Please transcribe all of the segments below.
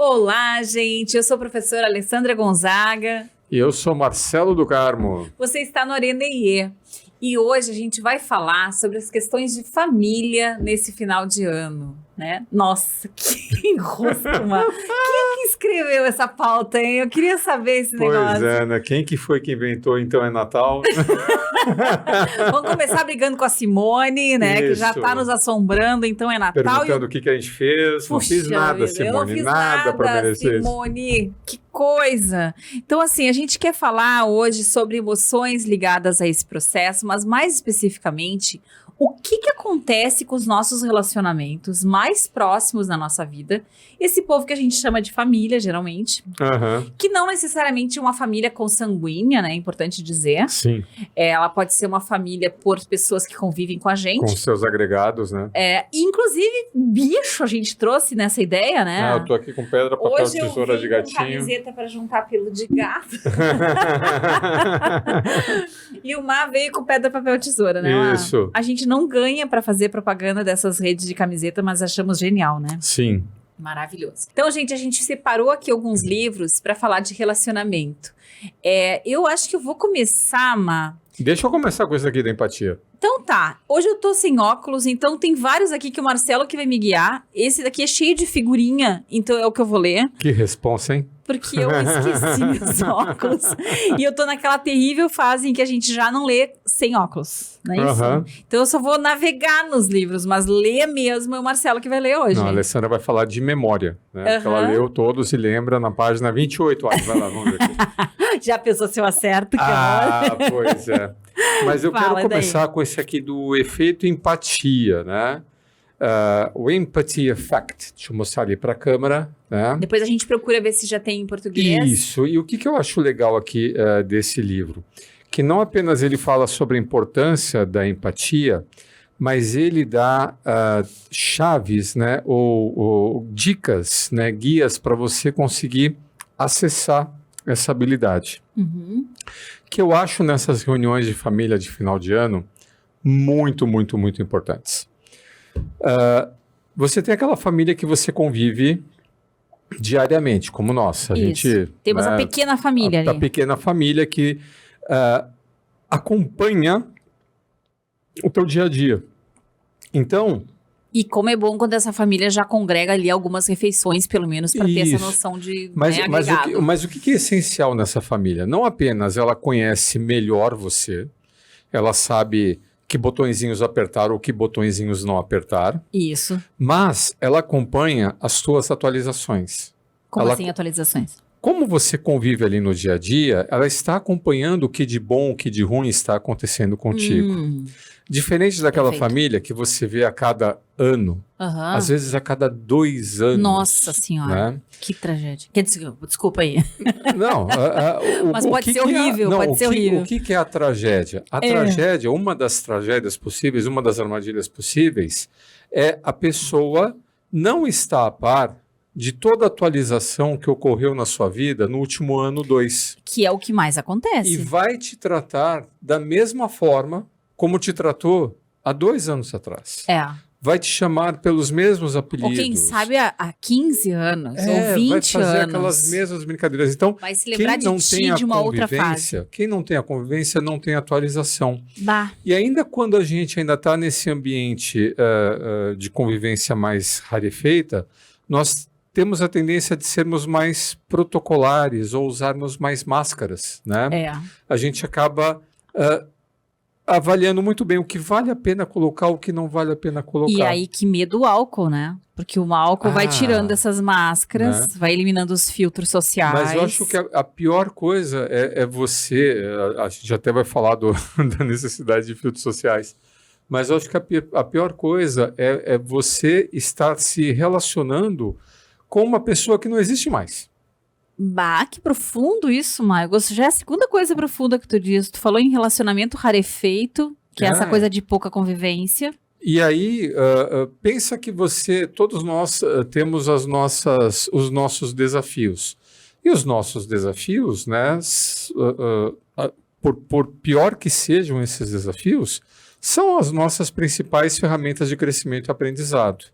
Olá, gente. Eu sou a professora Alessandra Gonzaga. E eu sou Marcelo do Carmo. Você está no Arena IE. E hoje a gente vai falar sobre as questões de família nesse final de ano, né? Nossa, que enrosco, mano. Quem que escreveu essa pauta, hein? Eu queria saber esse negócio. Pois é, né? Quem que foi que inventou Então é Natal? Vamos começar brigando com a Simone, né? Isso. Que já está nos assombrando, então é Natal. Perguntando o que a gente fez. Não fiz nada, vida, Simone. eu não fiz nada para merecer isso. Simone, que coisa. Então, assim, a gente quer falar hoje sobre emoções ligadas a esse processo, mas mais especificamente, o que acontece com os nossos relacionamentos mais próximos na nossa vida. Esse povo que a gente chama de família, geralmente, que não necessariamente uma família consanguínea, né? É importante dizer. Sim. Ela pode ser uma família por pessoas que convivem com a gente. Com seus agregados, né? Inclusive, bicho, a gente trouxe nessa ideia, né? Eu tô aqui com pedra, papel, Hoje tesoura eu de vim com gatinho. camiseta para juntar pelo de gato. E o Mar veio com pedra, papel, tesoura, né, Mar? Isso. A gente não ganha para fazer propaganda dessas redes de camiseta, mas achamos genial, né? Sim. Maravilhoso. Então, gente, a gente separou aqui alguns livros para falar de relacionamento. Eu acho que eu vou começar, Mar. Deixa eu começar com isso aqui da empatia. Então tá, hoje eu tô sem óculos, então tem vários aqui que o Marcelo que vai me guiar. Esse daqui é cheio de figurinha, então é o que eu vou ler. Que responsa, hein? Porque eu esqueci meus óculos. E eu tô naquela terrível fase em que a gente já não lê sem óculos, não é isso? Então eu só vou navegar nos livros, mas ler mesmo é o Marcelo que vai ler hoje. Não, a Alessandra vai falar de memória, né? Porque ela leu todos e lembra na página 28. Vai lá, vamos ver aqui. Já pensou se eu acerto? Pois é. Mas eu quero começar com esse aqui do efeito empatia, né? O Empathy Effect. Deixa eu mostrar ali para a câmera, né? Depois a gente procura ver se já tem em português. Isso. E o que eu acho legal aqui desse livro? Que não apenas ele fala sobre a importância da empatia, mas ele dá chaves, né? Ou dicas, né? Guias para você conseguir acessar essa habilidade. Que eu acho nessas reuniões de família de final de ano muito, muito, muito importantes. Você tem aquela família que você convive diariamente, como nós. Temos a pequena família ali. A pequena família que acompanha o teu dia a dia. Então... E como é bom quando essa família já congrega ali algumas refeições, pelo menos, para ter essa noção de agregado. Mas o que é essencial nessa família? Não apenas ela conhece melhor você, ela sabe que botõezinhos apertar ou que botõezinhos não apertar. Isso. Mas ela acompanha as tuas atualizações. Como assim atualizações? Como você convive ali no dia a dia, ela está acompanhando o que de bom, o que de ruim está acontecendo contigo. Diferente daquela família que você vê a cada ano, às vezes a cada 2 anos. Nossa Senhora, né? Que tragédia. Desculpa aí. Não, mas pode ser horrível, pode ser horrível. O que é a tragédia? A tragédia, uma das tragédias possíveis, uma das armadilhas possíveis, é a pessoa não estar a par de toda a atualização que ocorreu na sua vida no último ano 2. Que é o que mais acontece. E vai te tratar da mesma forma como te tratou há 2 anos atrás. Vai te chamar pelos mesmos apelidos. Ou quem sabe há 15 anos, ou 20 anos. Vai fazer aquelas mesmas brincadeiras. Então, vai se lembrar quem não tem de uma outra fase. Quem não tem a convivência não tem atualização. Bah. E ainda quando a gente ainda está nesse ambiente de convivência mais rarefeita, nós temos a tendência de sermos mais protocolares ou usarmos mais máscaras, né? A gente acaba avaliando muito bem o que vale a pena colocar, o que não vale a pena colocar. E aí que medo o álcool, né? Porque o álcool vai tirando essas máscaras, né? Vai eliminando os filtros sociais. Mas eu acho que a pior coisa é você... A gente até vai falar da necessidade de filtros sociais. Mas eu acho que a pior coisa é você estar se relacionando com uma pessoa que não existe mais. Bah, que profundo isso, Maio. Já é a segunda coisa profunda que tu diz. Tu falou em relacionamento rarefeito, que é essa coisa de pouca convivência. E aí, pensa que todos nós temos os nossos desafios. E os nossos desafios, né, por pior que sejam esses desafios, são as nossas principais ferramentas de crescimento e aprendizado.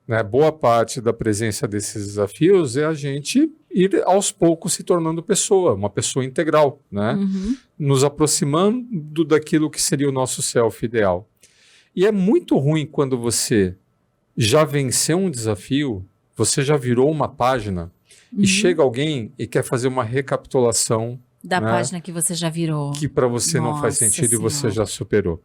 Né? Boa parte da presença desses desafios é a gente ir aos poucos se tornando pessoa, uma pessoa integral, né? Nos aproximando daquilo que seria o nosso self ideal. E é muito ruim quando você já venceu um desafio, você já virou uma página e chega alguém e quer fazer uma recapitulação da página que você já virou. Que para você não faz sentido e você já superou.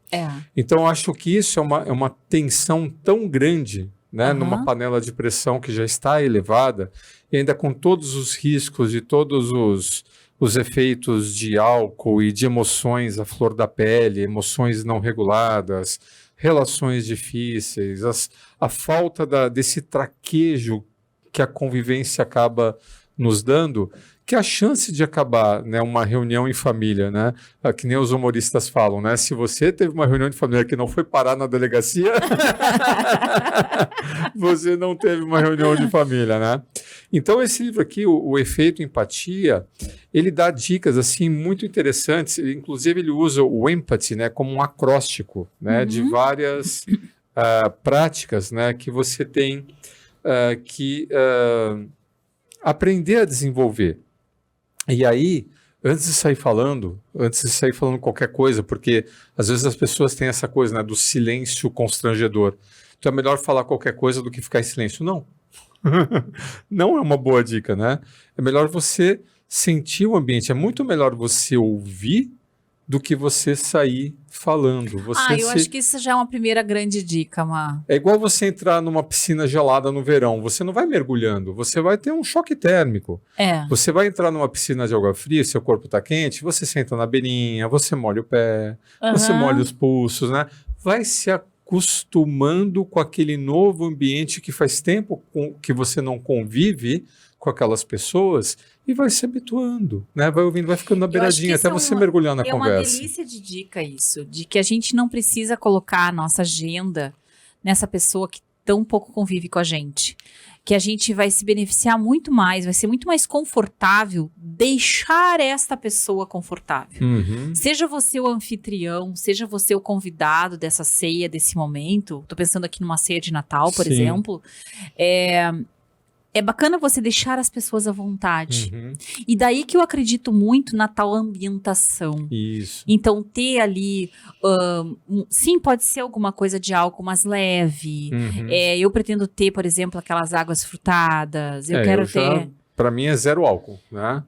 Então, eu acho que isso é uma tensão tão grande, né, numa panela de pressão que já está elevada, e ainda com todos os riscos e todos os efeitos de álcool e de emoções à flor da pele, emoções não reguladas, relações difíceis, a falta desse traquejo que a convivência acaba nos dando, que a chance de acabar, né, uma reunião em família, né, que nem os humoristas falam, né, se você teve uma reunião de família que não foi parar na delegacia, você não teve uma reunião de família, né? Então esse livro aqui, o Efeito Empatia, ele dá dicas assim muito interessantes. Inclusive ele usa o empathy, né, como um acróstico, né, de várias práticas, né, que você tem que aprender a desenvolver. E aí, antes de sair falando qualquer coisa, porque às vezes as pessoas têm essa coisa, né, do silêncio constrangedor. Então é melhor falar qualquer coisa do que ficar em silêncio. Não. Não é uma boa dica, né? É melhor você sentir o ambiente. É muito melhor você ouvir do que você sair falando. Eu acho que isso já é uma primeira grande dica, Má. É igual você entrar numa piscina gelada no verão. Você não vai mergulhando, você vai ter um choque térmico. Você vai entrar numa piscina de água fria, seu corpo está quente, você senta na beirinha, você molha o pé, você molha os pulsos, né? Vai se acostumando com aquele novo ambiente que faz tempo que você não convive com aquelas pessoas e vai se habituando, né? Vai ouvindo, vai ficando na beiradinha até você mergulhar na conversa. É uma delícia de dica isso, de que a gente não precisa colocar a nossa agenda nessa pessoa que tão pouco convive com a gente. Que a gente vai se beneficiar muito mais, vai ser muito mais confortável deixar esta pessoa confortável. Seja você o anfitrião, seja você o convidado dessa ceia, desse momento. Tô pensando aqui numa ceia de Natal, por exemplo. É bacana você deixar as pessoas à vontade. E daí que eu acredito muito na tal ambientação. Isso. Então, ter ali... sim, pode ser alguma coisa de álcool mais leve. Eu pretendo ter, por exemplo, aquelas águas frutadas. Eu quero ter... Para mim é zero álcool, né?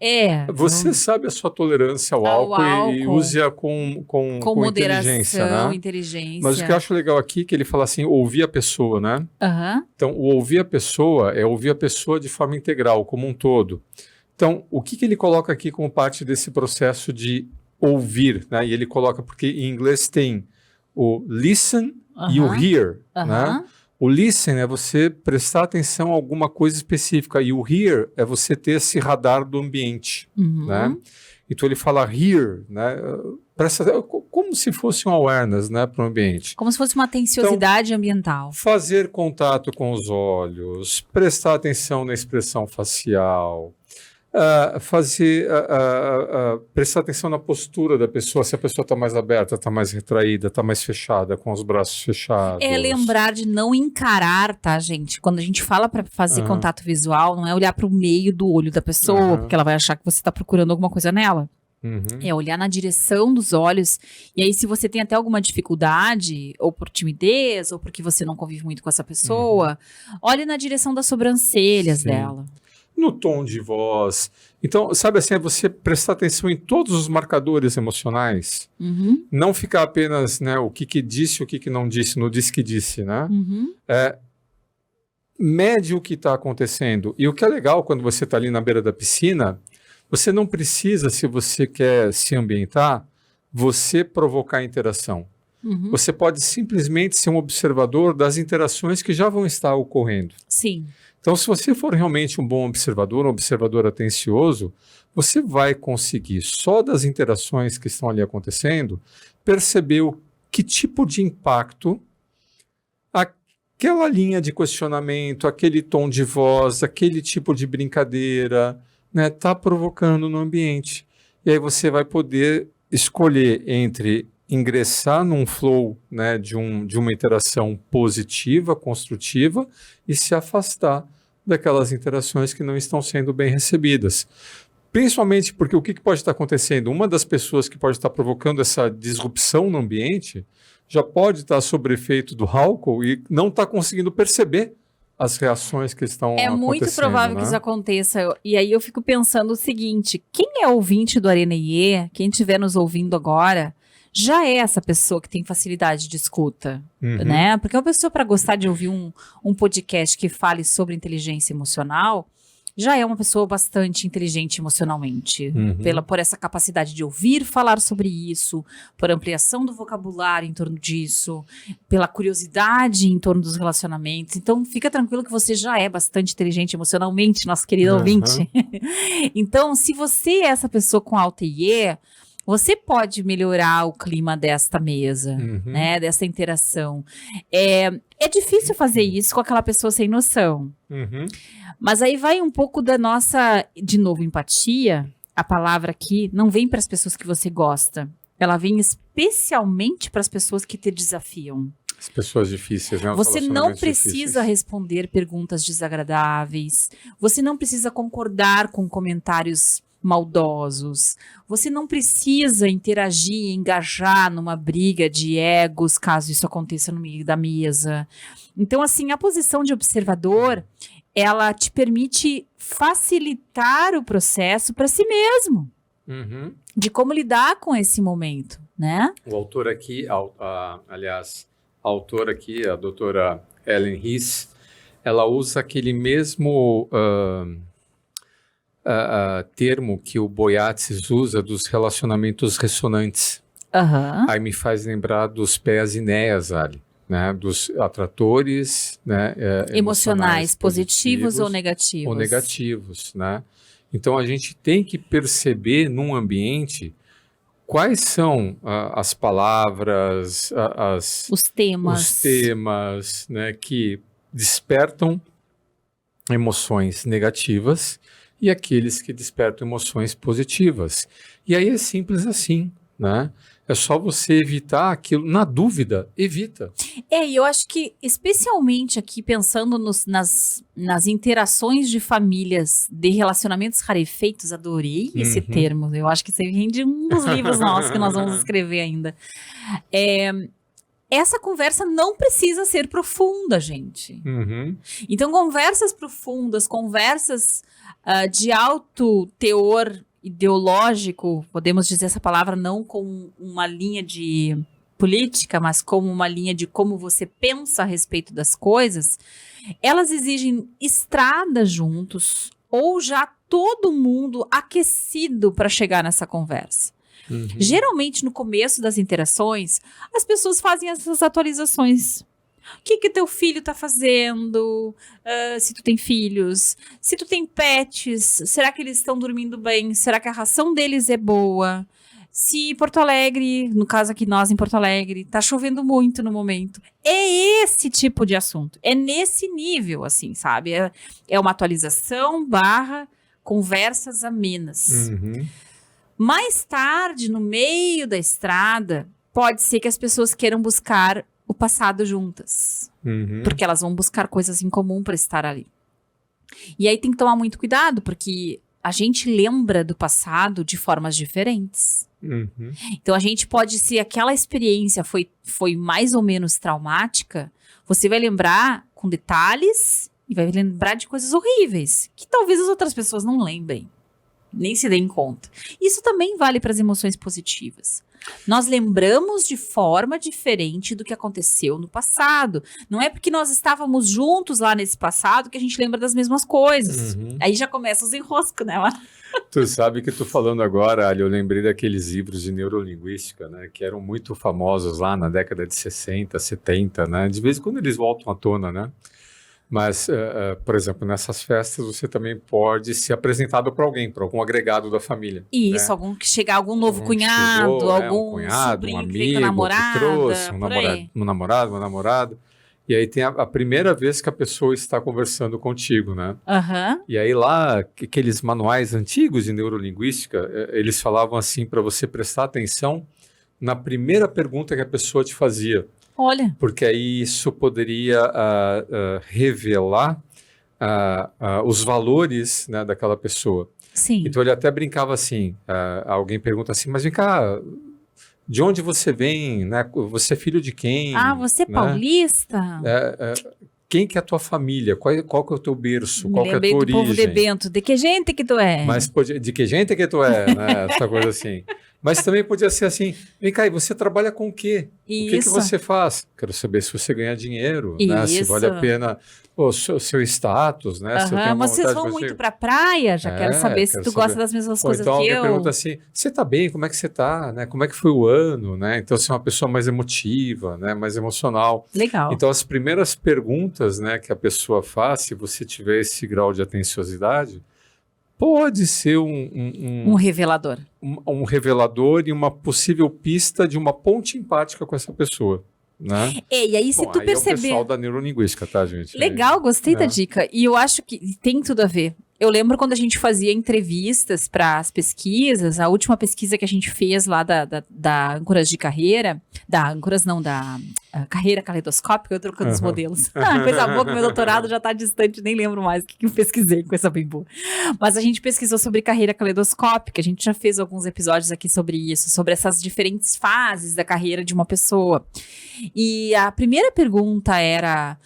Você sabe a sua tolerância ao álcool e use-a com moderação, inteligência. Mas o que eu acho legal aqui é que ele fala assim, ouvir a pessoa, né? Então, o ouvir a pessoa é ouvir a pessoa de forma integral, como um todo. Então, o que ele coloca aqui como parte desse processo de ouvir, né? E ele coloca, porque em inglês tem o listen e o hear, né? O listen é você prestar atenção a alguma coisa específica e o hear é você ter esse radar do ambiente, né? Então ele fala hear, né? Como se fosse um awareness, né, para o ambiente. Como se fosse uma atenciosidade ambiental. Fazer contato com os olhos, prestar atenção na expressão facial, prestar atenção na postura da pessoa, se a pessoa está mais aberta, está mais retraída, está mais fechada, com os braços fechados. É lembrar de não encarar, tá, gente? Quando a gente fala para fazer contato visual, não é olhar para o meio do olho da pessoa, porque ela vai achar que você está procurando alguma coisa nela. É olhar na direção dos olhos. E aí, se você tem até alguma dificuldade, ou por timidez, ou porque você não convive muito com essa pessoa, olhe na direção das sobrancelhas dela. No tom de voz. Então, sabe assim, é você prestar atenção em todos os marcadores emocionais. Não ficar apenas, né, o que disse, o que não disse, no disse que disse, né? Mede o que está acontecendo. E o que é legal quando você está ali na beira da piscina, você não precisa, se você quer se ambientar, você provocar interação. Você pode simplesmente ser um observador das interações que já vão estar ocorrendo. Sim. Então, se você for realmente um bom observador, um observador atencioso, você vai conseguir, só das interações que estão ali acontecendo, perceber que tipo de impacto aquela linha de questionamento, aquele tom de voz, aquele tipo de brincadeira, né, está provocando no ambiente. E aí você vai poder escolher entre ingressar num flow, né, de uma interação positiva, construtiva, e se afastar daquelas interações que não estão sendo bem recebidas. Principalmente porque o que pode estar acontecendo? Uma das pessoas que pode estar provocando essa disrupção no ambiente já pode estar sob efeito do álcool e não está conseguindo perceber as reações que estão acontecendo. É muito provável, né, que isso aconteça. E aí eu fico pensando o seguinte, quem é ouvinte do Arena IE, quem estiver nos ouvindo agora, já é essa pessoa que tem facilidade de escuta, né? Porque uma pessoa, para gostar de ouvir um podcast que fale sobre inteligência emocional, já é uma pessoa bastante inteligente emocionalmente, por essa capacidade de ouvir falar sobre isso, por ampliação do vocabulário em torno disso, pela curiosidade em torno dos relacionamentos. Então, fica tranquilo que você já é bastante inteligente emocionalmente, nosso querido ouvinte. Então, se você é essa pessoa com alta IE, você pode melhorar o clima desta mesa, né, dessa interação. É difícil fazer isso com aquela pessoa sem noção. Mas aí vai um pouco da nossa, de novo, empatia. A palavra aqui não vem para as pessoas que você gosta. Ela vem especialmente para as pessoas que te desafiam. As pessoas difíceis, né? Você não precisa responder perguntas desagradáveis. Você não precisa concordar com comentários maldosos. Você não precisa interagir, engajar numa briga de egos, caso isso aconteça no meio da mesa. Então, assim, a posição de observador, ela te permite facilitar o processo para si mesmo, de como lidar com esse momento, né? O autor aqui, aliás, a autora aqui, a doutora Ellen Riss, ela usa aquele mesmo termo que o Boyatzis usa dos relacionamentos ressonantes. Aí me faz lembrar dos pés Enéas, Ali, né? Dos atratores, né? Emocionais, positivos ou negativos. Ou negativos, né? Então a gente tem que perceber num ambiente quais são as palavras, os temas, né, que despertam emoções negativas e aqueles que despertam emoções positivas. E aí é simples assim, né? É só você evitar aquilo. Na dúvida, evita. E eu acho que, especialmente aqui, pensando nas interações de famílias, de relacionamentos rarefeitos, adorei esse termo. Eu acho que isso rende um dos livros nossos que nós vamos escrever ainda. Essa conversa não precisa ser profunda, gente. Então, conversas profundas, conversas de alto teor ideológico, podemos dizer essa palavra não como uma linha de política, mas como uma linha de como você pensa a respeito das coisas, elas exigem estrada juntos ou já todo mundo aquecido para chegar nessa conversa. Geralmente, no começo das interações, as pessoas fazem essas atualizações. O que teu filho tá fazendo? Se tu tem filhos? Se tu tem pets? Será que eles estão dormindo bem? Será que a ração deles é boa? Se Porto Alegre, no caso aqui nós em Porto Alegre, tá chovendo muito no momento. É esse tipo de assunto. É nesse nível, assim, sabe? É uma atualização / conversas amenas. Mais tarde, no meio da estrada, pode ser que as pessoas queiram buscar o passado juntas. Porque elas vão buscar coisas em comum para estar ali. E aí tem que tomar muito cuidado, porque a gente lembra do passado de formas diferentes. Então a gente pode, se aquela experiência foi mais ou menos traumática, você vai lembrar com detalhes e vai lembrar de coisas horríveis, que talvez as outras pessoas não lembrem, nem se deem conta. Isso também vale para as emoções positivas. Nós lembramos de forma diferente do que aconteceu no passado. Não é porque nós estávamos juntos lá nesse passado que a gente lembra das mesmas coisas. Aí já começa os enroscos, né? Tu sabe que tu falando agora, Ali, eu lembrei daqueles livros de neurolinguística, né? Que eram muito famosos lá na década de 60, 70, né? De vez em quando eles voltam à tona, né? Mas, por exemplo, nessas festas você também pode ser apresentado para alguém, para algum agregado da família. Isso, né? Chegar algum novo cunhado, chegou, algum um cunhado, sobrinho um amigo que veio com a namorada, que trouxe, um namorado, uma namorada. E aí tem a primeira vez que a pessoa está conversando contigo, né? E aí lá, aqueles manuais antigos de neurolinguística, eles falavam assim para você prestar atenção na primeira pergunta que a pessoa te fazia, Olha, porque aí isso poderia revelar os valores, né, daquela pessoa. sim. Então ele até brincava assim, alguém pergunta assim, mas vem cá, de onde você vem, né? Você é filho de quem? Ah, você é né? paulista? Quem que é a tua família? Qual que é o teu berço? Me Qual que é a lembrei tua do povo de origem? Bento. De que gente que tu é? Mas de que gente que tu é, né? Essa coisa assim. Mas também podia ser assim, vem cá, e você trabalha com o quê? O que Isso. você faz? Quero saber se você ganha dinheiro, né? Se vale a Isso. pena o seu status, né? Se eu Aham, tenho mas vocês vontade vão de fazer... muito pra praia? Já quero saber se quero tu saber. gosta das mesmas Ou coisas então que alguém eu. pergunta assim, você tá bem? Como é que você tá? Né? Como é que foi o ano? Né? Então, você é uma pessoa mais emotiva, né? Mais emocional. Legal. Então, as primeiras perguntas, né, que a pessoa faz, se você tiver esse grau de atenciosidade, pode ser Um revelador. um revelador e uma possível pista de uma ponte empática com essa pessoa, né? E aí, se Bom, tu aí é o perceber. pessoal da neurolinguística, tá, gente? Legal, gostei da É. dica. E eu acho que tem tudo a ver. Eu lembro quando a gente fazia entrevistas para as pesquisas, a última pesquisa que a gente fez lá da âncoras de carreira, da âncoras não, da carreira caleidoscópica, eu trocando os modelos. Coisa boa que meu doutorado já está distante, nem lembro mais o que eu pesquisei, coisa bem boa. Mas a gente pesquisou sobre carreira caleidoscópica, a gente já fez alguns episódios aqui sobre isso, sobre essas diferentes fases da carreira de uma pessoa. E a primeira pergunta era,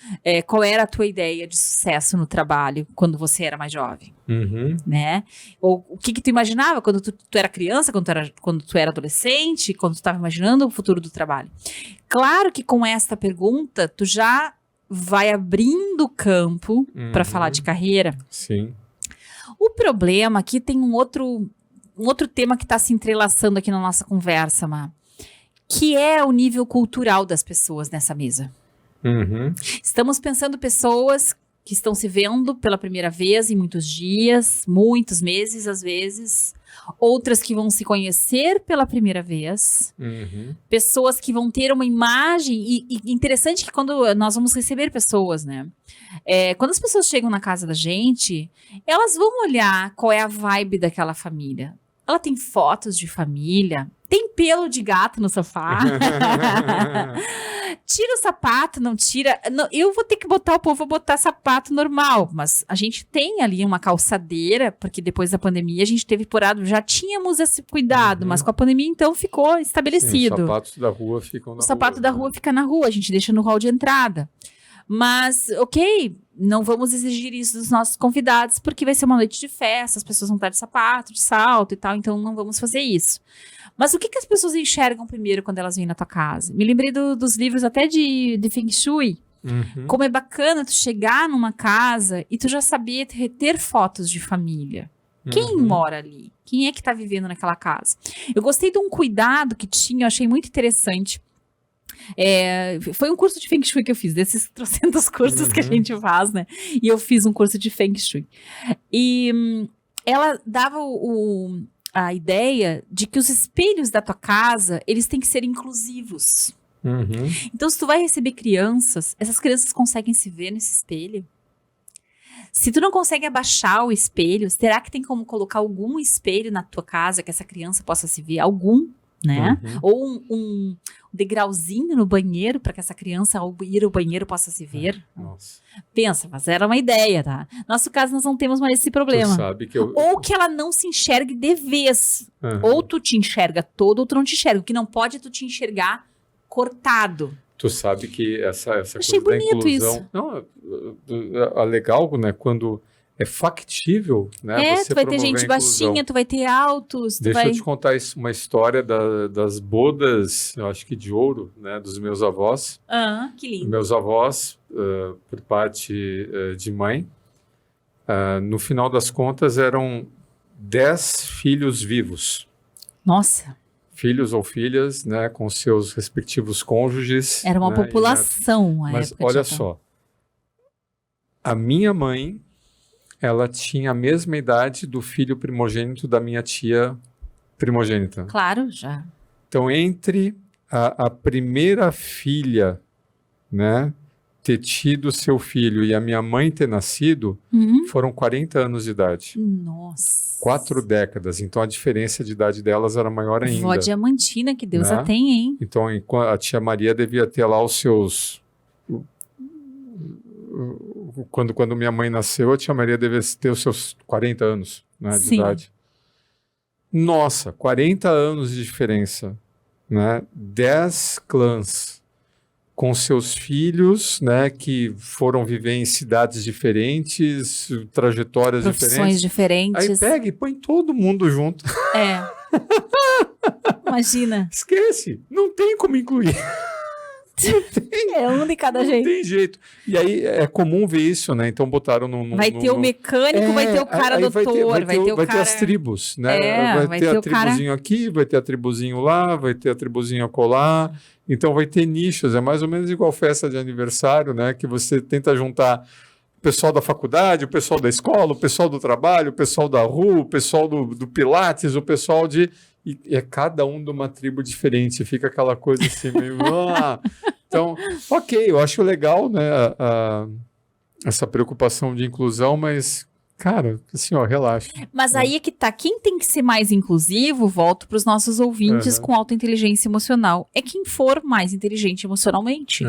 qual era a tua ideia de sucesso no trabalho quando você era mais jovem? Uhum. Né? Ou o que tu imaginava quando tu era criança, quando tu era adolescente, quando tu estava imaginando o futuro do trabalho? Claro que com esta pergunta, tu já vai abrindo campo para falar de carreira. Sim. O problema aqui tem um outro tema que está se entrelaçando aqui na nossa conversa, Má, que é o nível cultural das pessoas nessa mesa. Uhum. Estamos pensando pessoas que estão se vendo pela primeira vez em muitos dias, muitos meses às vezes, outras que vão se conhecer pela primeira vez, Uhum. pessoas que vão ter uma imagem, e interessante que quando nós vamos receber pessoas, né? Quando as pessoas chegam na casa da gente, elas vão olhar qual é a vibe daquela família. Ela tem fotos de família, tem pelo de gato no sofá. Tira o sapato, não tira. Não, eu vou ter que botar, o povo vai botar sapato normal, mas a gente tem ali uma calçadeira, porque depois da pandemia a gente teve porado, já tínhamos esse cuidado, mas com a pandemia então ficou estabelecido. Sim, os sapatos da rua ficam na O sapato rua, da né? rua fica na rua, a gente deixa no hall de entrada. Mas, ok, não vamos exigir isso dos nossos convidados, porque vai ser uma noite de festa, as pessoas vão estar de sapato, de salto e tal, então não vamos fazer isso. Mas o que as pessoas enxergam primeiro quando elas vêm na tua casa? Me lembrei dos livros até de Feng Shui. Uhum. Como é bacana tu chegar numa casa e tu já saber ter fotos de família. Quem mora ali? Quem é que tá vivendo naquela casa? Eu gostei de um cuidado que tinha, eu achei muito interessante. Foi um curso de Feng Shui que eu fiz, desses trocentos cursos que a gente faz, né? E eu fiz um curso de Feng Shui. E ela dava a ideia de que os espelhos da tua casa, eles têm que ser inclusivos. Uhum. Então, se tu vai receber crianças, essas crianças conseguem se ver nesse espelho? Se tu não consegue abaixar o espelho, será que tem como colocar algum espelho na tua casa que essa criança possa se ver? Algum, né? Uhum. Ou um degrauzinho no banheiro para que essa criança, ao ir ao banheiro, possa se ver? Nossa. Pensa, mas era uma ideia, tá? Nosso caso, nós não temos mais esse problema. Tu sabe que eu... Ou que ela não se enxergue de vez. Uhum. Ou tu te enxerga todo, ou tu não te enxerga. O que não pode é tu te enxergar cortado. Tu sabe que essa Achei coisa da bonito inclusão... isso. Não, é legal, né? Quando é factível, né? Você Tu vai ter promover gente a inclusão. baixinha, tu vai ter altos, tu Deixa vai... eu te contar uma história das bodas, eu acho que de ouro, né? Dos meus avós. Ah, que lindo. Meus avós, por parte de mãe, no final das contas eram 10 filhos vivos. Nossa, Filhos ou filhas, né, com seus respectivos cônjuges. era uma né, população à mas época. olha de só, a minha mãe, ela tinha a mesma idade do filho primogênito da minha tia primogênita. Claro, já. Então, entre a primeira filha, né, ter tido seu filho e a minha mãe ter nascido foram 40 anos de idade. Nossa. 4 décadas. Então, a diferença de idade delas era maior ainda. Vó Diamantina, que Deus Né? a tem, hein? Então, a tia Maria devia ter lá os seus... Quando minha mãe nasceu, a tia Maria devia ter os seus 40 anos, né, de Sim. idade. Nossa, 40 anos de diferença, né? 10 clãs com seus filhos, né, que foram viver em cidades diferentes, trajetórias Profissões diferentes. Aí diferentes. pega e põe todo mundo junto. É. Imagina. Esquece, não tem como incluir. É um de cada Não jeito. tem jeito. E aí é comum ver isso, né? Então botaram no... Vai ter o mecânico, vai ter o cara aí doutor, vai ter o vai cara... ter as tribos, né? É, vai ter a tribuzinho aqui, vai ter a tribuzinho lá, vai ter a tribuzinho acolá. Então vai ter nichos, é mais ou menos igual festa de aniversário, né? Que você tenta juntar o pessoal da faculdade, o pessoal da escola, o pessoal do trabalho, o pessoal da rua, o pessoal do Pilates, o pessoal de... E é cada um de uma tribo diferente, fica aquela coisa assim meio... Então, ok, eu acho legal, né, essa preocupação de inclusão, mas, cara, assim, ó, relaxa. Mas aí é que tá, quem tem que ser mais inclusivo, volto para os nossos ouvintes com alta inteligência emocional, é quem for mais inteligente emocionalmente.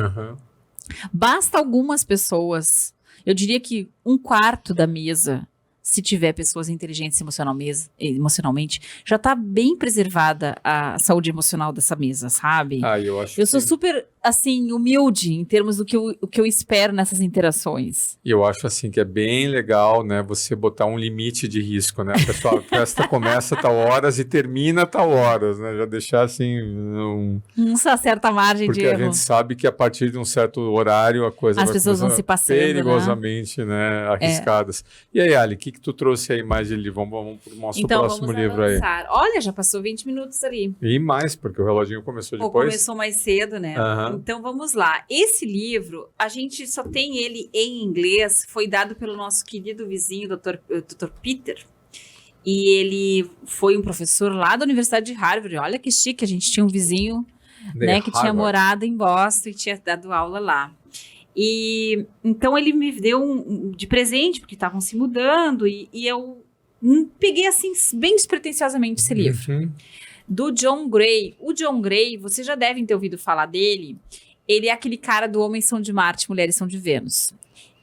Basta algumas pessoas, eu diria que 1/4 da mesa, se tiver pessoas inteligentes emocionalmente, já está bem preservada a saúde emocional dessa mesa, sabe? Eu sou super, assim, humilde em termos do que eu espero nessas interações. E eu acho, assim, que é bem legal, né, você botar um limite de risco, né? Pessoal, a festa começa a tal horas e termina a tal horas, né? Já deixar, assim, Uma certa margem de erro. Porque a gente sabe que a partir de um certo horário a coisa as pessoas vão se passando, perigosamente, né, arriscadas. E aí, Ali, o que tu trouxe aí mais de livro? Vamos pro nosso próximo livro aí. Olha, já passou 20 minutos ali. E mais, porque o reloginho começou depois. Começou mais cedo, né? Então vamos lá. Esse livro, a gente só tem ele em inglês, foi dado pelo nosso querido vizinho, Dr. Peter. E ele foi um professor lá da Universidade de Harvard. Olha que chique, a gente tinha um vizinho, né, que tinha morado em Boston e tinha dado aula lá. E então ele me deu de presente, porque estavam se mudando, e eu peguei assim, bem despretensiosamente esse livro. Do John Gray. O John Gray, vocês já devem ter ouvido falar dele, ele é aquele cara do Homens São de Marte, Mulheres São de Vênus.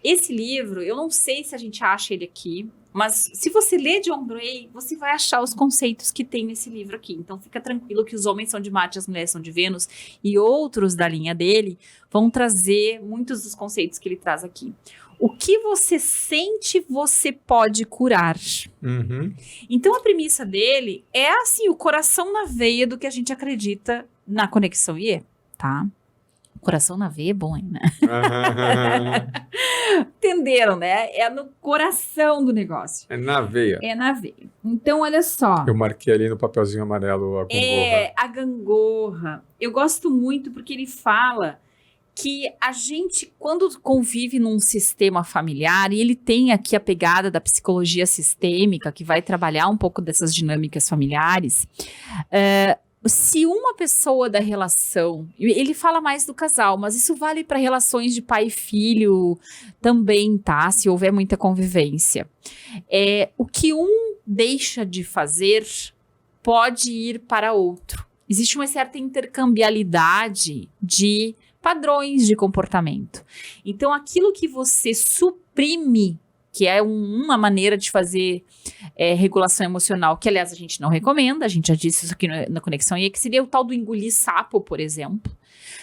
Esse livro, eu não sei se a gente acha ele aqui, mas se você ler John Gray, você vai achar os conceitos que tem nesse livro aqui. Então fica tranquilo que os homens são de Marte, as mulheres são de Vênus e outros da linha dele vão trazer muitos dos conceitos que ele traz aqui. O que você sente, você pode curar. Então a premissa dele é assim, o coração na veia do que a gente acredita na Conexão IE, tá? Coração na veia é bom, hein, né? Entenderam, né? É no coração do negócio. É na veia. É na veia. Então, olha só. Eu marquei ali no papelzinho amarelo a gangorra. É, a gangorra. Eu gosto muito porque ele fala que a gente, quando convive num sistema familiar, e ele tem aqui a pegada da psicologia sistêmica, que vai trabalhar um pouco dessas dinâmicas familiares, se uma pessoa da relação, ele fala mais do casal, mas isso vale para relações de pai e filho também, tá? Se houver muita convivência. O que um deixa de fazer pode ir para outro. Existe uma certa intercambiabilidade de padrões de comportamento. Então, aquilo que você suprime, que é uma maneira de fazer regulação emocional, que, aliás, a gente não recomenda, a gente já disse isso aqui na Conexão IE, que seria o tal do engolir sapo, por exemplo.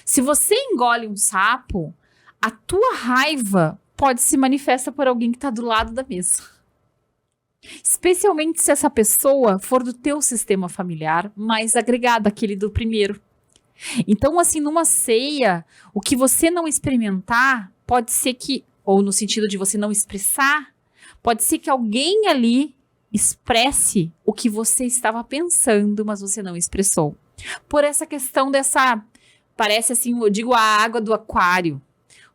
Se você engole um sapo, a tua raiva pode se manifestar por alguém que está do lado da mesa. Especialmente se essa pessoa for do teu sistema familiar mais agregado, aquele do primeiro. Então, assim, numa ceia, o que você não experimentar, pode ser que, ou no sentido de você não expressar, pode ser que alguém ali expresse o que você estava pensando, mas você não expressou. Por essa questão dessa, parece assim, eu digo a água do aquário.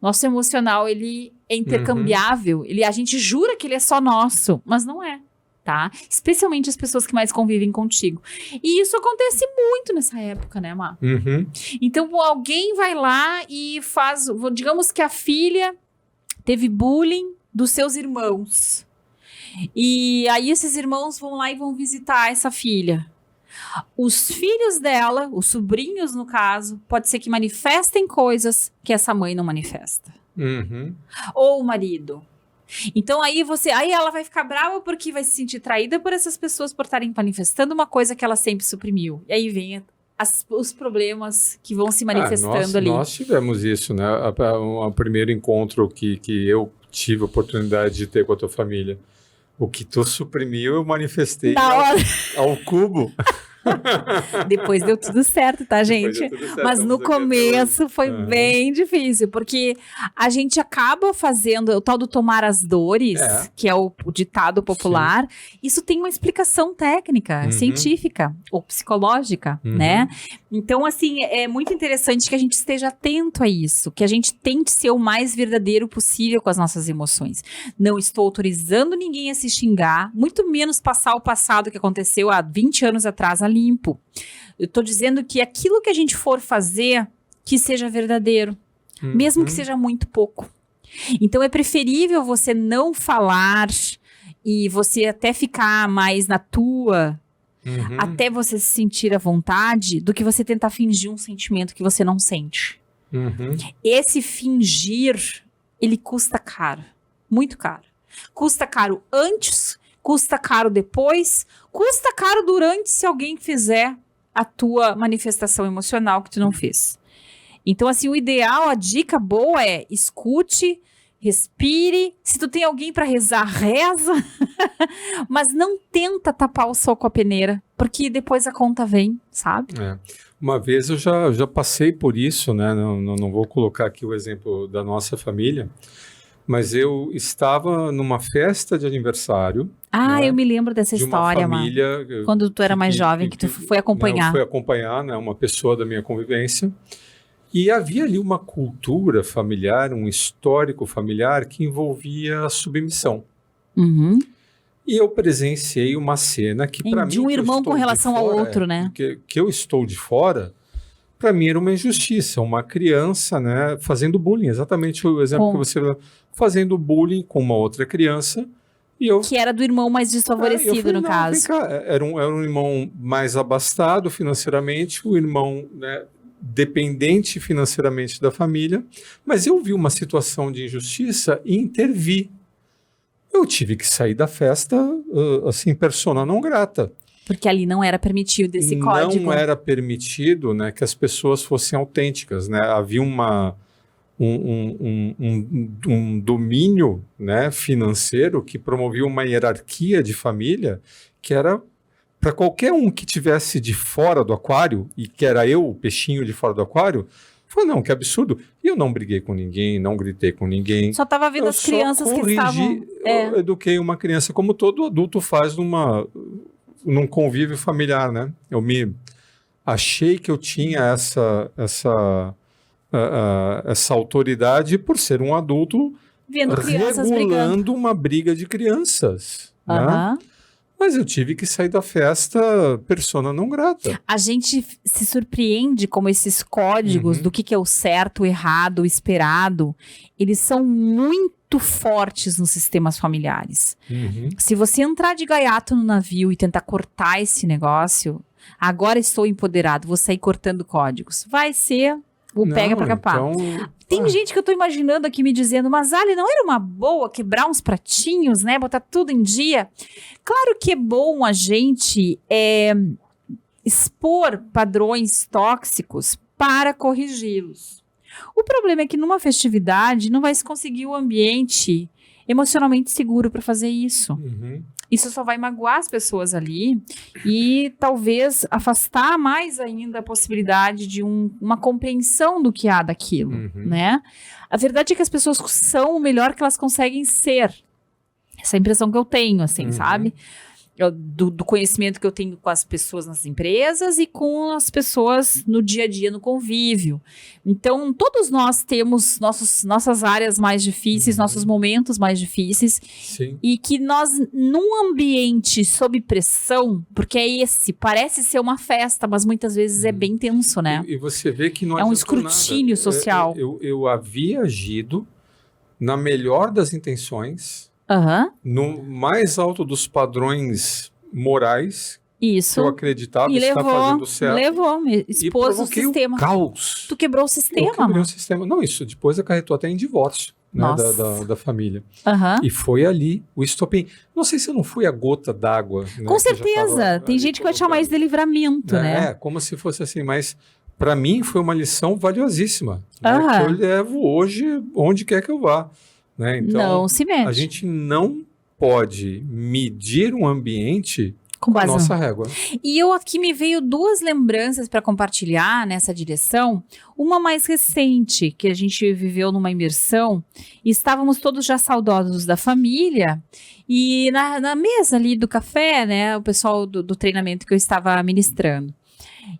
Nosso emocional, ele é intercambiável, a gente jura que ele é só nosso, mas não é. tá? Especialmente as pessoas que mais convivem contigo. E isso acontece muito nessa época, né, Má? Uhum. Então, alguém vai lá e faz... Digamos que a filha teve bullying dos seus irmãos. E aí esses irmãos vão lá e vão visitar essa filha. Os filhos dela, os sobrinhos no caso, pode ser que manifestem coisas que essa mãe não manifesta. Uhum. Ou o marido. Então aí ela vai ficar brava porque vai se sentir traída por essas pessoas por estarem manifestando uma coisa que ela sempre suprimiu. E aí vem os problemas que vão se manifestando ali. Nós tivemos isso, né? O primeiro encontro que eu tive a oportunidade de ter com a tua família. O que tu suprimiu, eu manifestei ao cubo. Depois deu tudo certo, tá, gente? Mas no começo foi bem difícil, porque a gente acaba fazendo o tal do tomar as dores, que é o ditado popular. Sim. Isso tem uma explicação técnica, científica ou psicológica, né? Então, assim, é muito interessante que a gente esteja atento a isso, que a gente tente ser o mais verdadeiro possível com as nossas emoções. Não estou autorizando ninguém a se xingar, muito menos passar o passado que aconteceu há 20 anos atrás a limpo. Eu tô dizendo que aquilo que a gente for fazer, que seja verdadeiro, mesmo que seja muito pouco. Então é preferível você não falar e você até ficar mais na tua, até você se sentir à vontade, do que você tentar fingir um sentimento que você não sente. Esse fingir, ele custa caro, muito caro. Custa caro antes, custa caro depois, custa caro durante se alguém fizer a tua manifestação emocional que tu não fez. Então, assim, o ideal, a dica boa é escute, respire. Se tu tem alguém para rezar, reza. Mas não tenta tapar o sol com a peneira, porque depois a conta vem, sabe? Uma vez eu já passei por isso, né? Não vou colocar aqui o exemplo da nossa família, mas eu estava numa festa de aniversário. Eu me lembro dessa história, família, quando tu era mais jovem, que tu foi acompanhar. Eu fui acompanhar, né, uma pessoa da minha convivência. E havia ali uma cultura familiar, um histórico familiar que envolvia a submissão. E eu presenciei uma cena que, para mim, de um irmão com relação ao outro, né? Que eu estou de fora, para mim era uma injustiça. Uma criança, né, fazendo bullying, exatamente o exemplo que você... Fazendo bullying com uma outra criança. Que era do irmão mais desfavorecido, no caso. Era um irmão mais abastado financeiramente, o irmão, né, dependente financeiramente da família, mas eu vi uma situação de injustiça e intervi. Eu tive que sair da festa, assim, persona não grata. Porque ali não era permitido esse código. Não era permitido, né, que as pessoas fossem autênticas, né? Havia um domínio, né, financeiro que promovia uma hierarquia de família que era para qualquer um que tivesse de fora do aquário, e que era eu, o peixinho de fora do aquário. Falei, não, que absurdo. E eu não briguei com ninguém, não gritei com ninguém. Só estava vendo as crianças que estavam... Eu eduquei uma criança como todo adulto faz num convívio familiar, né? Eu me achei que eu tinha essa autoridade por ser um adulto vendo crianças regulando brigando. Uma briga de crianças, né? Mas eu tive que sair da festa persona não grata. A gente se surpreende como esses códigos do que é o certo, o errado, o esperado, eles são muito fortes nos sistemas familiares. Se você entrar de gaiato no navio e tentar cortar esse negócio, agora estou empoderado, vou sair cortando códigos. Vai ser o pega pra capar. Então... Tem gente que eu tô imaginando aqui me dizendo, mas Ali, não era uma boa quebrar uns pratinhos, né? Botar tudo em dia. Claro que é bom a gente expor padrões tóxicos para corrigi-los. O problema é que numa festividade não vai se conseguir o ambiente emocionalmente seguro para fazer isso. Isso só vai magoar as pessoas ali e talvez afastar mais ainda a possibilidade de uma compreensão do que há daquilo, né? A verdade é que as pessoas são o melhor que elas conseguem ser. Essa é a impressão que eu tenho, assim, sabe? do conhecimento que eu tenho com as pessoas nas empresas e com as pessoas no dia a dia, no convívio. Então, todos nós temos nossas áreas mais difíceis, nossos momentos mais difíceis. Sim. E que nós, num ambiente sob pressão, porque parece ser uma festa, mas muitas vezes é bem tenso, né? E você vê que não É um adiantou escrutínio nada. social. Eu havia agido na melhor das intenções, Aham, no mais alto dos padrões morais que isso. eu acreditava E estar fazendo certo. me E expôs o provoquei sistema. o caos. Tu quebrou o Eu sistema, quebrei mano. o sistema. Não, isso depois acarretou até em divórcio, né, Nossa. da família. Aham. E foi ali o estopim. Não sei se eu não fui a gota d'água. Né, Com que já certeza. tava Tem ali gente que vai te chamar isso de livramento, né? É, como se fosse assim, mas para mim foi uma lição valiosíssima, né, Aham. que eu levo hoje onde quer que eu vá. Né? Então, Não se mete. a gente não pode medir um ambiente Com com a base nossa régua. E eu aqui me veio duas lembranças para compartilhar nessa direção. Uma mais recente, que a gente viveu numa imersão, e estávamos todos já saudosos da família, e na mesa ali do café, né, o pessoal do treinamento que eu estava ministrando.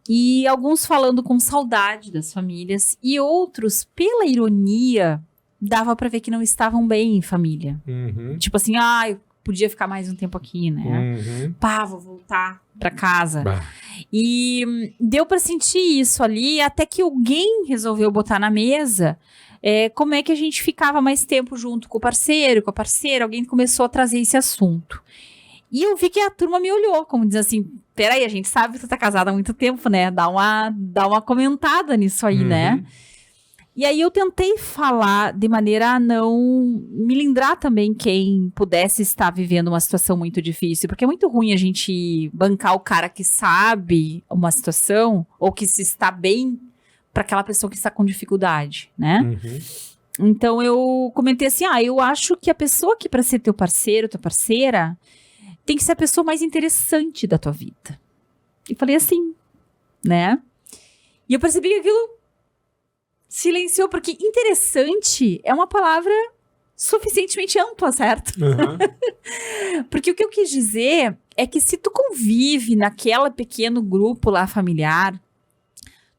E alguns falando com saudade das famílias, e outros, pela ironia, dava para ver que não estavam bem em família. Uhum, Tipo assim, eu podia ficar mais um tempo aqui, né? uhum. Pá, vou voltar para casa. Bah. E deu para sentir isso ali, até que alguém resolveu botar na mesa como é que a gente ficava mais tempo junto com o parceiro, com a parceira. Alguém começou a trazer esse assunto. E eu vi que a turma me olhou, como diz assim, peraí, a gente sabe que tu tá casada há muito tempo, né? Dá uma comentada nisso aí, né? E aí eu tentei falar de maneira a não melindrar também quem pudesse estar vivendo uma situação muito difícil, porque é muito ruim a gente bancar o cara que sabe uma situação ou que se está bem para aquela pessoa que está com dificuldade, né? Uhum. Então eu comentei assim, eu acho que a pessoa que para ser teu parceiro, tua parceira, tem que ser a pessoa mais interessante da tua vida. E falei assim, né? E eu percebi que aquilo silenciou, porque interessante é uma palavra suficientemente ampla, certo? Uhum. Porque o que eu quis dizer é que se tu convive naquele pequeno grupo lá familiar,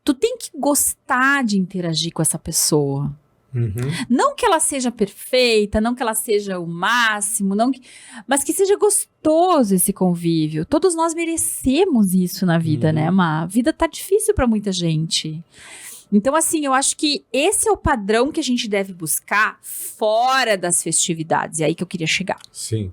tu tem que gostar de interagir com essa pessoa. Uhum. Não que ela seja perfeita, não que ela seja o máximo, mas que seja gostoso esse convívio. Todos nós merecemos isso na vida, né? A vida tá difícil para muita gente. Então, assim, eu acho que esse é o padrão que a gente deve buscar fora das festividades. É aí que eu queria chegar. Sim.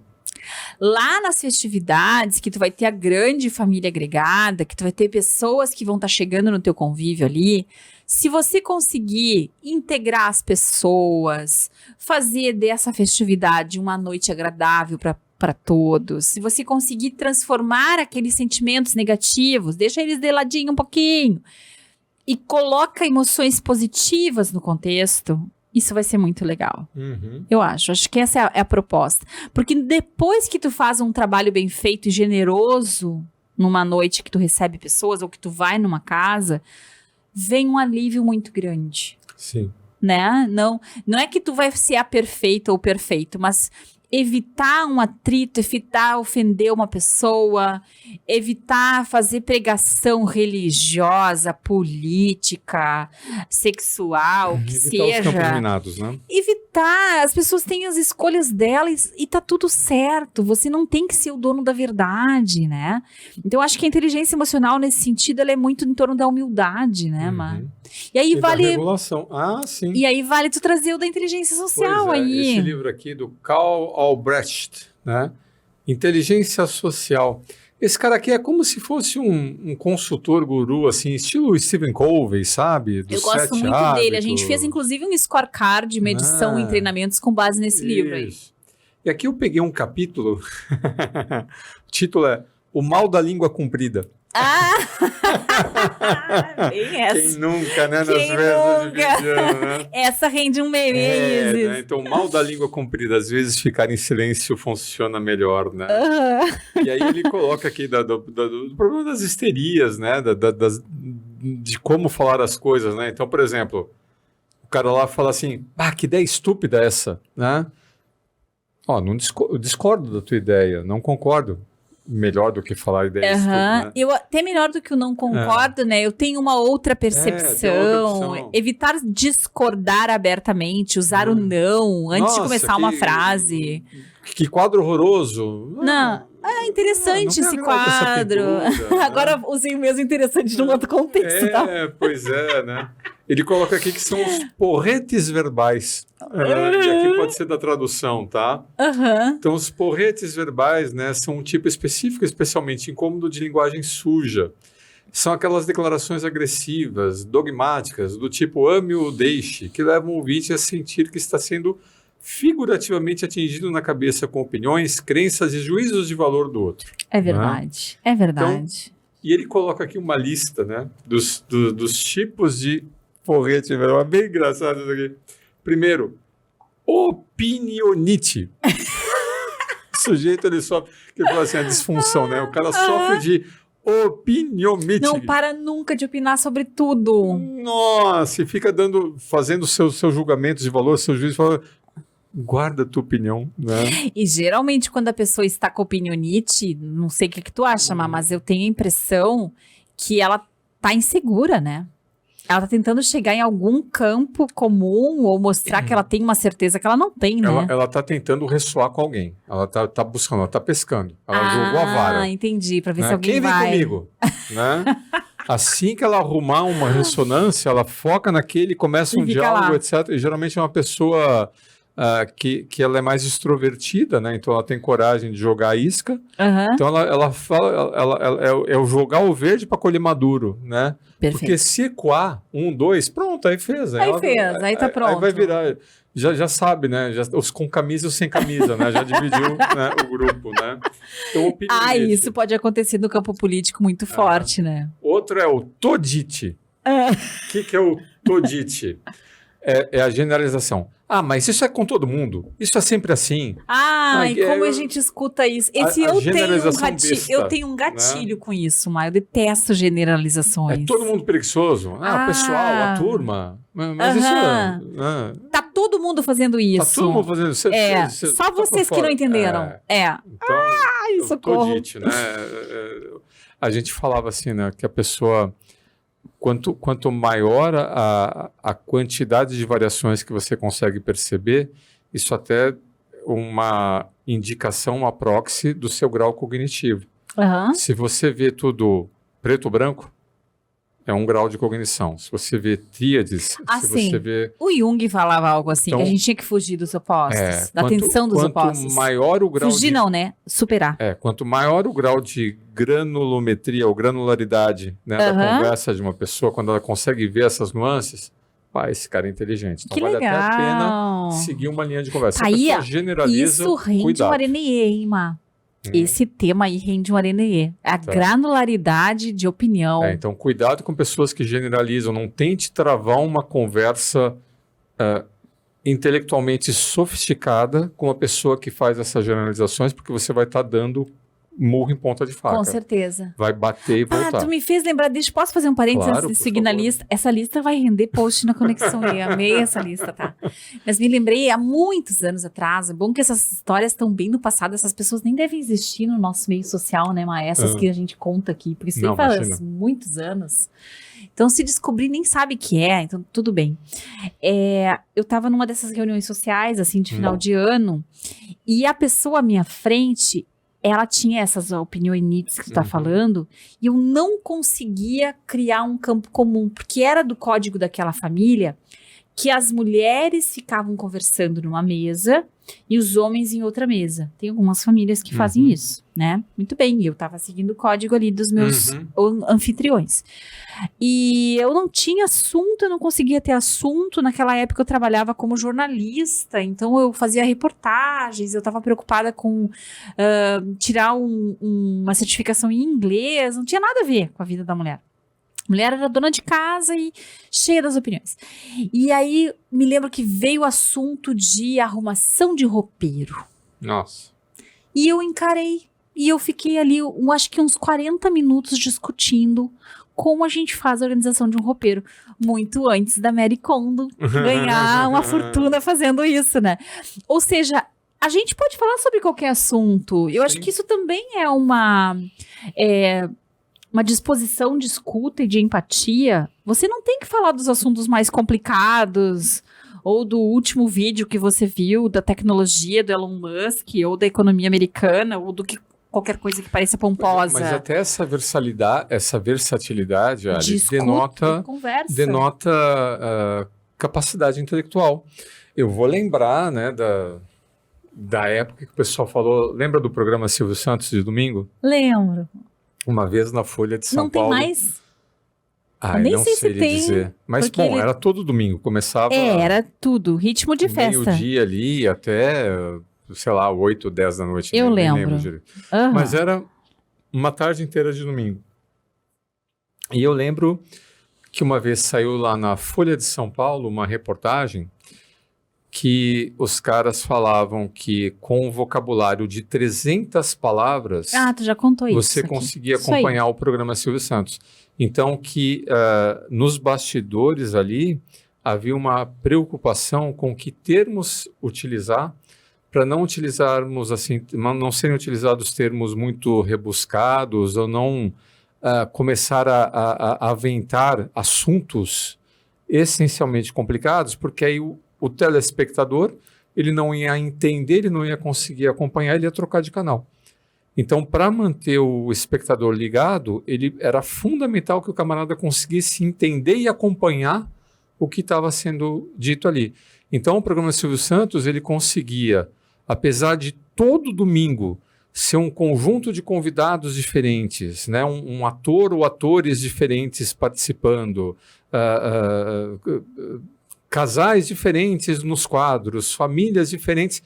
Lá nas festividades, que tu vai ter a grande família agregada, que tu vai ter pessoas que vão estar chegando no teu convívio ali, se você conseguir integrar as pessoas, fazer dessa festividade uma noite agradável para todos, se você conseguir transformar aqueles sentimentos negativos, deixa eles de ladinho um pouquinho, e coloca emoções positivas no contexto, isso vai ser muito legal. Uhum. Eu acho que essa é a proposta. Porque depois que tu faz um trabalho bem feito e generoso numa noite que tu recebe pessoas ou que tu vai numa casa, vem um alívio muito grande, Sim. né? Não é que tu vai ser a perfeita ou perfeito, mas evitar um atrito, evitar ofender uma pessoa, evitar fazer pregação religiosa, política, sexual, que Evitar os campos seja. minados, né? Evitar, as pessoas têm as escolhas delas e tá tudo certo, você não tem que ser o dono da verdade, né? Então, eu acho que a inteligência emocional, nesse sentido, ela é muito em torno da humildade, né, Mar? E aí E da vale... regulação. Ah, sim. E aí vale tu trazer o da inteligência social Pois é, aí. esse livro aqui do Karl Albrecht, né? Inteligência Social. Esse cara aqui é como se fosse um consultor guru, assim, estilo Stephen Covey, sabe? Eu gosto muito dele. A gente fez, inclusive, um scorecard, uma edição em treinamentos com base nesse livro aí. E aqui eu peguei um capítulo, o título é O Mal da Língua Comprida. Bem essa. Quem nunca, né? Nas Quem festas de nunca? fim de ano, né? Essa rende um meme, Isis. Né? Então, o mal da língua comprida, às vezes ficar em silêncio funciona melhor, né? E aí ele coloca aqui do problema das histerias, né? De como falar as coisas, né? Então, por exemplo, o cara lá fala assim, que ideia estúpida essa, né? Não eu discordo da tua ideia, não concordo. melhor do que falar ideias tudo, né? Eu até melhor do que o não concordo, né? Eu tenho uma outra percepção. tem outra opção. Evitar discordar abertamente, usar o não antes de Nossa, começar uma frase. Que quadro horroroso. Não. É interessante não esse me agrada essa quadro. pintura, né? Agora usei o mesmo interessante num outro contexto, tá? Pois é, né? Ele coloca aqui que são os porretes verbais. E aqui pode ser da tradução, tá? Então, os porretes verbais, né, são um tipo específico, especialmente incômodo de linguagem suja. São aquelas declarações agressivas, dogmáticas, do tipo ame ou deixe, que levam o ouvinte a sentir que está sendo figurativamente atingido na cabeça com opiniões, crenças e juízos de valor do outro. É verdade, é verdade. Então, e ele coloca aqui uma lista, né, dos tipos de porrete verbal. É bem engraçado isso aqui. Primeiro, opinionite. O sujeito, ele sofre, que ele fala assim, a disfunção, né? O cara sofre de opiniomite. Não para nunca de opinar sobre tudo. Nossa, e fica fazendo seus julgamentos de valor, seus juízes, fala, guarda a tua opinião, né? E geralmente quando a pessoa está com opinionite, não sei o que tu acha, mas eu tenho a impressão que ela tá insegura, né? Ela tá tentando chegar em algum campo comum ou mostrar que ela tem uma certeza que ela não tem, né? Ela tá tentando ressoar com alguém. Ela tá buscando, ela tá pescando. Ela jogou a vara. Ah, entendi. Pra ver né? se alguém Quem vem vai. comigo? Né? Assim que ela arrumar uma ressonância, ela foca naquele, começa E um fica diálogo, lá. etc. E geralmente é uma pessoa que ela é mais extrovertida, né? Então ela tem coragem de jogar a isca. Aham, Então ela fala, é o jogar o verde para colher maduro, né? perfeito. Porque se ecoar, 1, 2, pronto, aí fez. Aí fez, aí tá pronto. Aí vai virar, já sabe, né? Os com camisa e os sem camisa, né? Já dividiu né, o grupo, né? Então, opinionite. Isso pode acontecer no campo político muito forte, né? Outro é o todite. O que é o todite? É a generalização. Ah, mas isso é com todo mundo. Isso é sempre assim. E como a gente escuta isso? Eu tenho um gatilho com isso, Maio. Eu detesto generalizações. É todo mundo preguiçoso. O pessoal, a turma. Mas isso Tá todo mundo fazendo isso. Tá todo mundo fazendo isso. Só vocês que não entenderam. Então, socorro. todite, né? A gente falava assim, né? Que a pessoa... Quanto maior a quantidade de variações que você consegue perceber, isso até é uma indicação, uma proxy do seu grau cognitivo. Se você vê tudo preto ou branco, é um grau de cognição. Se você vê tríades, você vê... O Jung falava algo assim, Então, que a gente tinha que fugir dos opostos, da tensão dos opostos. Quanto maior o grau fugir não, né? Superar. Quanto maior o grau de granulometria ou granularidade, né, da conversa de uma pessoa, quando ela consegue ver essas nuances, esse cara é inteligente. Então Que vale legal. até a pena seguir uma linha de conversa. Se a Aí, pessoa generaliza, isso rende cuidado. um arenê, hein, Má? Esse tema aí rende um arenê. A granularidade de opinião. Então, cuidado com pessoas que generalizam. Não tente travar uma conversa intelectualmente sofisticada com uma pessoa que faz essas generalizações, porque você vai estar dando murro em ponta de faca. Com certeza. Vai bater e voltar. Tu me fez lembrar disso. Posso fazer um parênteses Claro, antes de por seguir na favor. lista? Essa lista vai render post na Conexão E. Amei essa lista, tá? Mas me lembrei há muitos anos atrás. É bom que essas histórias estão bem no passado. Essas pessoas nem devem existir no nosso meio social, né, Má? Essas que a gente conta aqui. Porque isso Não, aí faz imagina. muitos anos. Então, se descobrir, nem sabe o que é. Então, tudo bem. Eu tava numa dessas reuniões sociais, assim, de final de ano. E a pessoa à minha frente... ela tinha essas opiniões que tu tá falando, e eu não conseguia criar um campo comum, porque era do código daquela família que as mulheres ficavam conversando numa mesa e os homens em outra mesa. Tem algumas famílias que fazem isso, né? Muito bem, eu tava seguindo o código ali dos meus anfitriões. E eu não tinha assunto, eu não conseguia ter assunto. Naquela época eu trabalhava como jornalista, então eu fazia reportagens, eu estava preocupada com tirar uma certificação em inglês, não tinha nada a ver com a vida da mulher. A mulher era dona de casa e cheia das opiniões. E aí me lembro que veio o assunto de arrumação de roupeiro. Nossa. E eu encarei. E eu fiquei ali, acho que uns 40 minutos discutindo como a gente faz a organização de um roupeiro. Muito antes da Mary Kondo ganhar uma fortuna fazendo isso, né? Ou seja, A gente pode falar sobre qualquer assunto. Eu acho Sim. que isso também é uma disposição de escuta e de empatia. Você não tem que falar dos assuntos mais complicados, ou do último vídeo que você viu da tecnologia do Elon Musk, ou da economia americana, ou do que qualquer coisa que pareça pomposa. Mas até essa versatilidade, Ali, De escuta e conversa. denota capacidade intelectual. Eu vou lembrar, né, da época que o pessoal falou. Lembra do programa Silvio Santos de domingo? Lembro. Uma vez na Folha de São Não tem Paulo. mais? Ah, Eu nem não sei se sei lhe tem, dizer. Mas, porque bom, ele- era todo domingo. Começava Era tudo. Ritmo de festa. meio-dia ali até, sei lá, 8, 10 da noite. Eu nem lembro. direito. Aham. Mas era uma tarde inteira de domingo. E eu lembro que uma vez saiu lá na Folha de São Paulo uma reportagem que os caras falavam que com um vocabulário de 300 palavras Ah, tu já contou isso. você aqui. conseguia Isso aí. acompanhar o programa Silvio Santos. Então que nos bastidores ali havia uma preocupação com que termos utilizar para não utilizarmos assim, não serem utilizados termos muito rebuscados ou não começar a aventar assuntos essencialmente complicados, porque aí o telespectador ele não ia entender, ele não ia conseguir acompanhar, ele ia trocar de canal. Então, para manter o espectador ligado, ele era fundamental que o camarada conseguisse entender e acompanhar o que estava sendo dito ali. Então, o programa Silvio Santos, ele conseguia, apesar de todo domingo ser um conjunto de convidados diferentes, né? Um ator ou atores diferentes participando, casais diferentes nos quadros, famílias diferentes,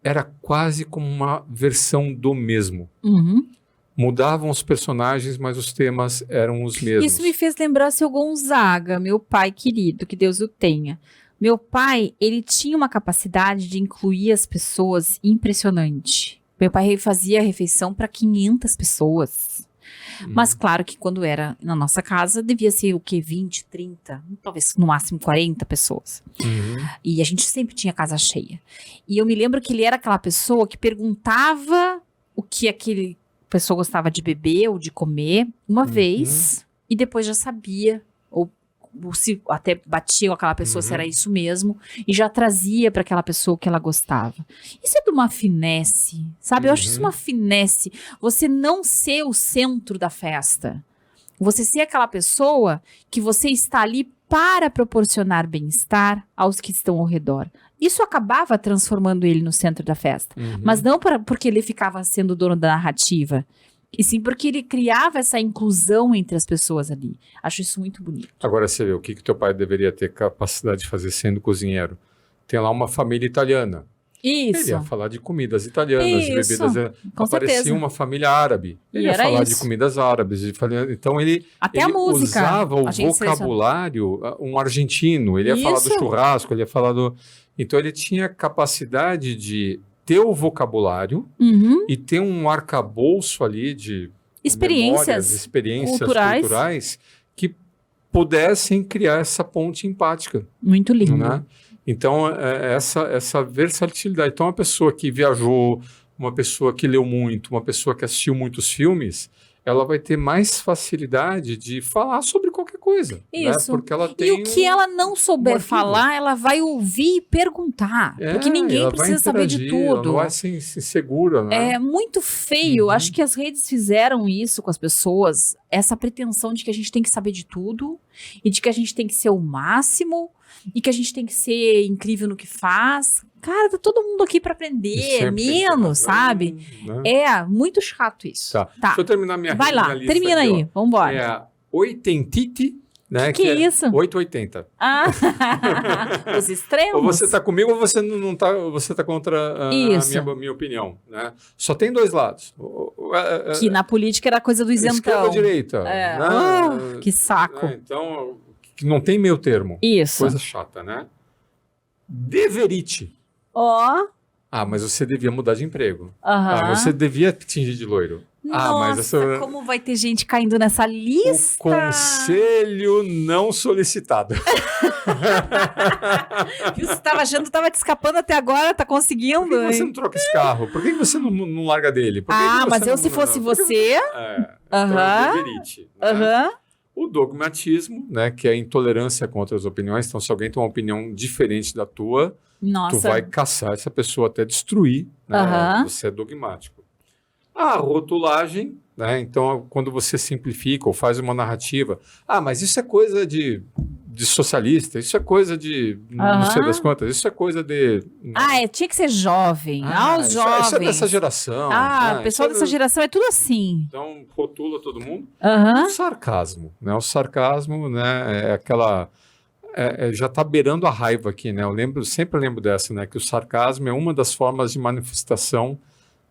era quase como uma versão do mesmo. Uhum. Mudavam os personagens, mas os temas eram os mesmos. Isso me fez lembrar seu Gonzaga, meu pai querido, que Deus o tenha. Meu pai, ele tinha uma capacidade de incluir as pessoas impressionante. Meu pai fazia a refeição para 500 pessoas. Mas claro que quando era na nossa casa, devia ser o quê? 20, 30, talvez no máximo 40 pessoas. E a gente sempre tinha casa cheia. E eu me lembro que ele era aquela pessoa que perguntava o que aquele pessoa gostava de beber ou de comer uma vez e depois já sabia, ou se até batia com aquela pessoa se era isso mesmo, e já trazia para aquela pessoa o que ela gostava. Isso é de uma finesse, sabe? Eu acho isso uma finesse. Você não ser o centro da festa. Você ser aquela pessoa que você está ali para proporcionar bem-estar aos que estão ao redor. Isso acabava transformando ele no centro da festa. Mas não porque ele ficava sendo dono da narrativa, e sim porque ele criava essa inclusão entre as pessoas ali. Acho isso muito bonito. Agora você vê, o que teu pai deveria ter capacidade de fazer sendo cozinheiro? Tem lá uma família italiana. Ele Isso. ia falar de comidas italianas, de Isso, bebidas. com Aparecia certeza. uma família árabe. Ele E ia era falar isso. de comidas árabes. Então ele Até a música. usava o a gente vocabulário um argentino. Ele ia falar do Isso. churrasco, ele ia falar do. Então ele tinha capacidade de ter o vocabulário Uhum. e ter um arcabouço ali de memórias, Experiências experiências culturais. culturais que pudessem criar essa ponte empática. muito lindo. Né? Então, essa versatilidade. Então, uma pessoa que viajou, uma pessoa que leu muito, uma pessoa que assistiu muitos filmes, ela vai ter mais facilidade de falar sobre qualquer coisa. Isso. Né? Porque ela tem E o que ela não souber arquivo. falar, ela vai ouvir e perguntar. Porque ninguém ela vai precisa saber de interagir, ela tudo. não vai ser insegura, né? É muito feio. Acho que as redes fizeram isso com as pessoas. Essa pretensão de que a gente tem que saber de tudo. E de que a gente tem que ser o máximo. E que a gente tem que ser incrível no que faz. Cara, tá todo mundo aqui pra E aprender. sempre tem que ter Menos, razão, sabe? né? É muito chato isso. Tá. Deixa eu terminar minha Vai lá, minha lista termina aqui, aí. ó. Vambora. É a oitentite, né? Que é isso? 880. Ah, os extremos? Ou você está comigo ou você não está, você tá contra a Isso. minha opinião, né? Só tem dois lados. Que na política era coisa do Esquerda isentão. ou direita. É. Né? Ah, que saco. Né? Então, que não tem meio termo. Isso. Coisa chata, né? Deverite. Ó. Ah, mas você devia mudar de emprego. Aham. Ah, mas você devia tingir de loiro. mas Nossa, como vai ter gente caindo nessa lista? O conselho não solicitado. Viu? Você estava achando que estava te escapando até agora, tá conseguindo? Por que você não troca esse carro? Por que você não larga dele? Mas eu, se fosse você... Então, deverite, né? Aham. O dogmatismo, né, que é a intolerância contra as opiniões. Então, se alguém tem uma opinião diferente da tua, tu vai caçar essa pessoa até destruir, né? Você é dogmático. A rotulagem, né? Então, quando você simplifica ou faz uma narrativa, mas isso é coisa de socialista, isso é coisa de não sei das quantas, isso é coisa de... tinha que ser jovem, os jovens. Isso é dessa geração. O pessoal dessa geração é tudo assim. Então, rotula todo mundo. O sarcasmo, né? O sarcasmo, né, é aquela... já está beirando a raiva aqui, né? Sempre lembro dessa, né? Que o sarcasmo é uma das formas de manifestação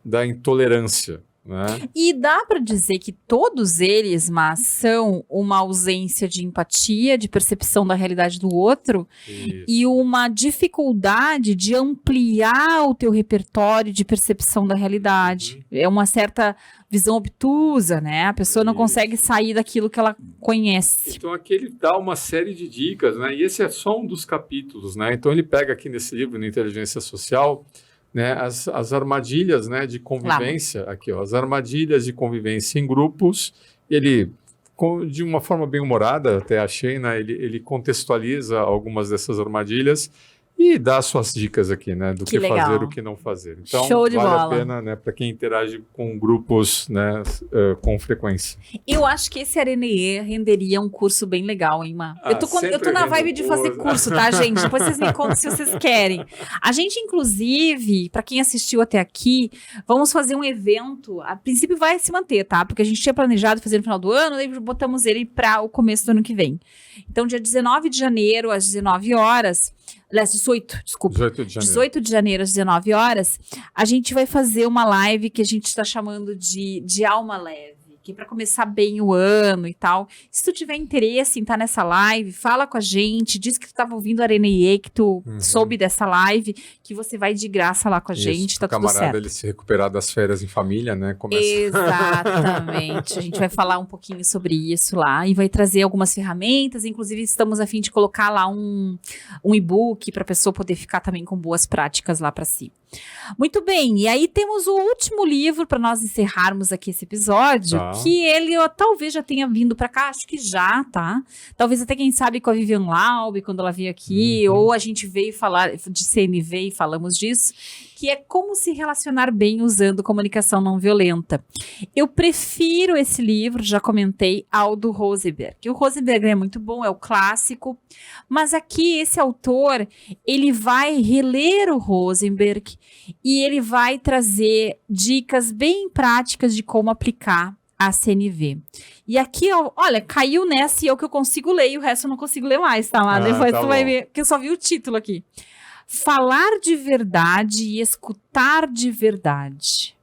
da intolerância, né? E dá para dizer que todos eles, são uma ausência de empatia, de percepção da realidade do outro. Isso. E uma dificuldade de ampliar o teu repertório de percepção da realidade. É uma certa visão obtusa, né? A pessoa não consegue sair daquilo que ela conhece. Então aqui ele dá uma série de dicas, né? E esse é só um dos capítulos, né? Então ele pega aqui nesse livro, no Inteligência Social, né, as armadilhas, né, de convivência, aqui, ó, as armadilhas de convivência em grupos. Ele, de uma forma bem humorada, até achei, né, ele contextualiza algumas dessas armadilhas e dá suas dicas aqui, né, do que fazer e o que não fazer. Então, show de vale bola. A pena, né, para quem interage com grupos, né, com frequência. Eu acho que esse Arenê renderia um curso bem legal, hein, Má? Eu tô na vibe de fazer curso, tá, gente? Depois vocês me contam se vocês querem. A gente, inclusive, para quem assistiu até aqui, vamos fazer um evento. A princípio vai se manter, tá? Porque a gente tinha planejado fazer no final do ano, daí botamos ele para o começo do ano que vem. Então, dia 19 de janeiro, às 19 horas... Aliás, 18 de janeiro, às 19 horas, a gente vai fazer uma live que a gente está chamando de Alma Leve, que é para começar bem o ano e tal. Se tu tiver interesse em estar nessa live, fala com a gente, diz que tu estava ouvindo a Arenê, que tu soube dessa live, que você vai de graça lá com a gente, tá tudo certo. O camarada, ele se recuperar das férias em família, né? Exatamente. A gente vai falar um pouquinho sobre isso lá e vai trazer algumas ferramentas, inclusive estamos a fim de colocar lá um e-book para a pessoa poder ficar também com boas práticas lá para si. Muito bem, e aí temos o último livro para nós encerrarmos aqui esse episódio, que ele talvez já tenha vindo para cá, acho que já, tá? Talvez até quem sabe com a Vivian Laub, quando ela veio aqui, ou a gente veio falar de CNV e falamos disso, que é como se relacionar bem usando comunicação não violenta. Eu prefiro esse livro, já comentei, ao do Rosenberg. O Rosenberg é muito bom, é o clássico, mas aqui esse autor, ele vai reler o Rosenberg e ele vai trazer dicas bem práticas de como aplicar a CNV. E aqui, olha, caiu nessa e é o que eu consigo ler e o resto eu não consigo ler mais, tá? Depois tu vai ver, porque eu só vi o título aqui. Falar de verdade e escutar de verdade.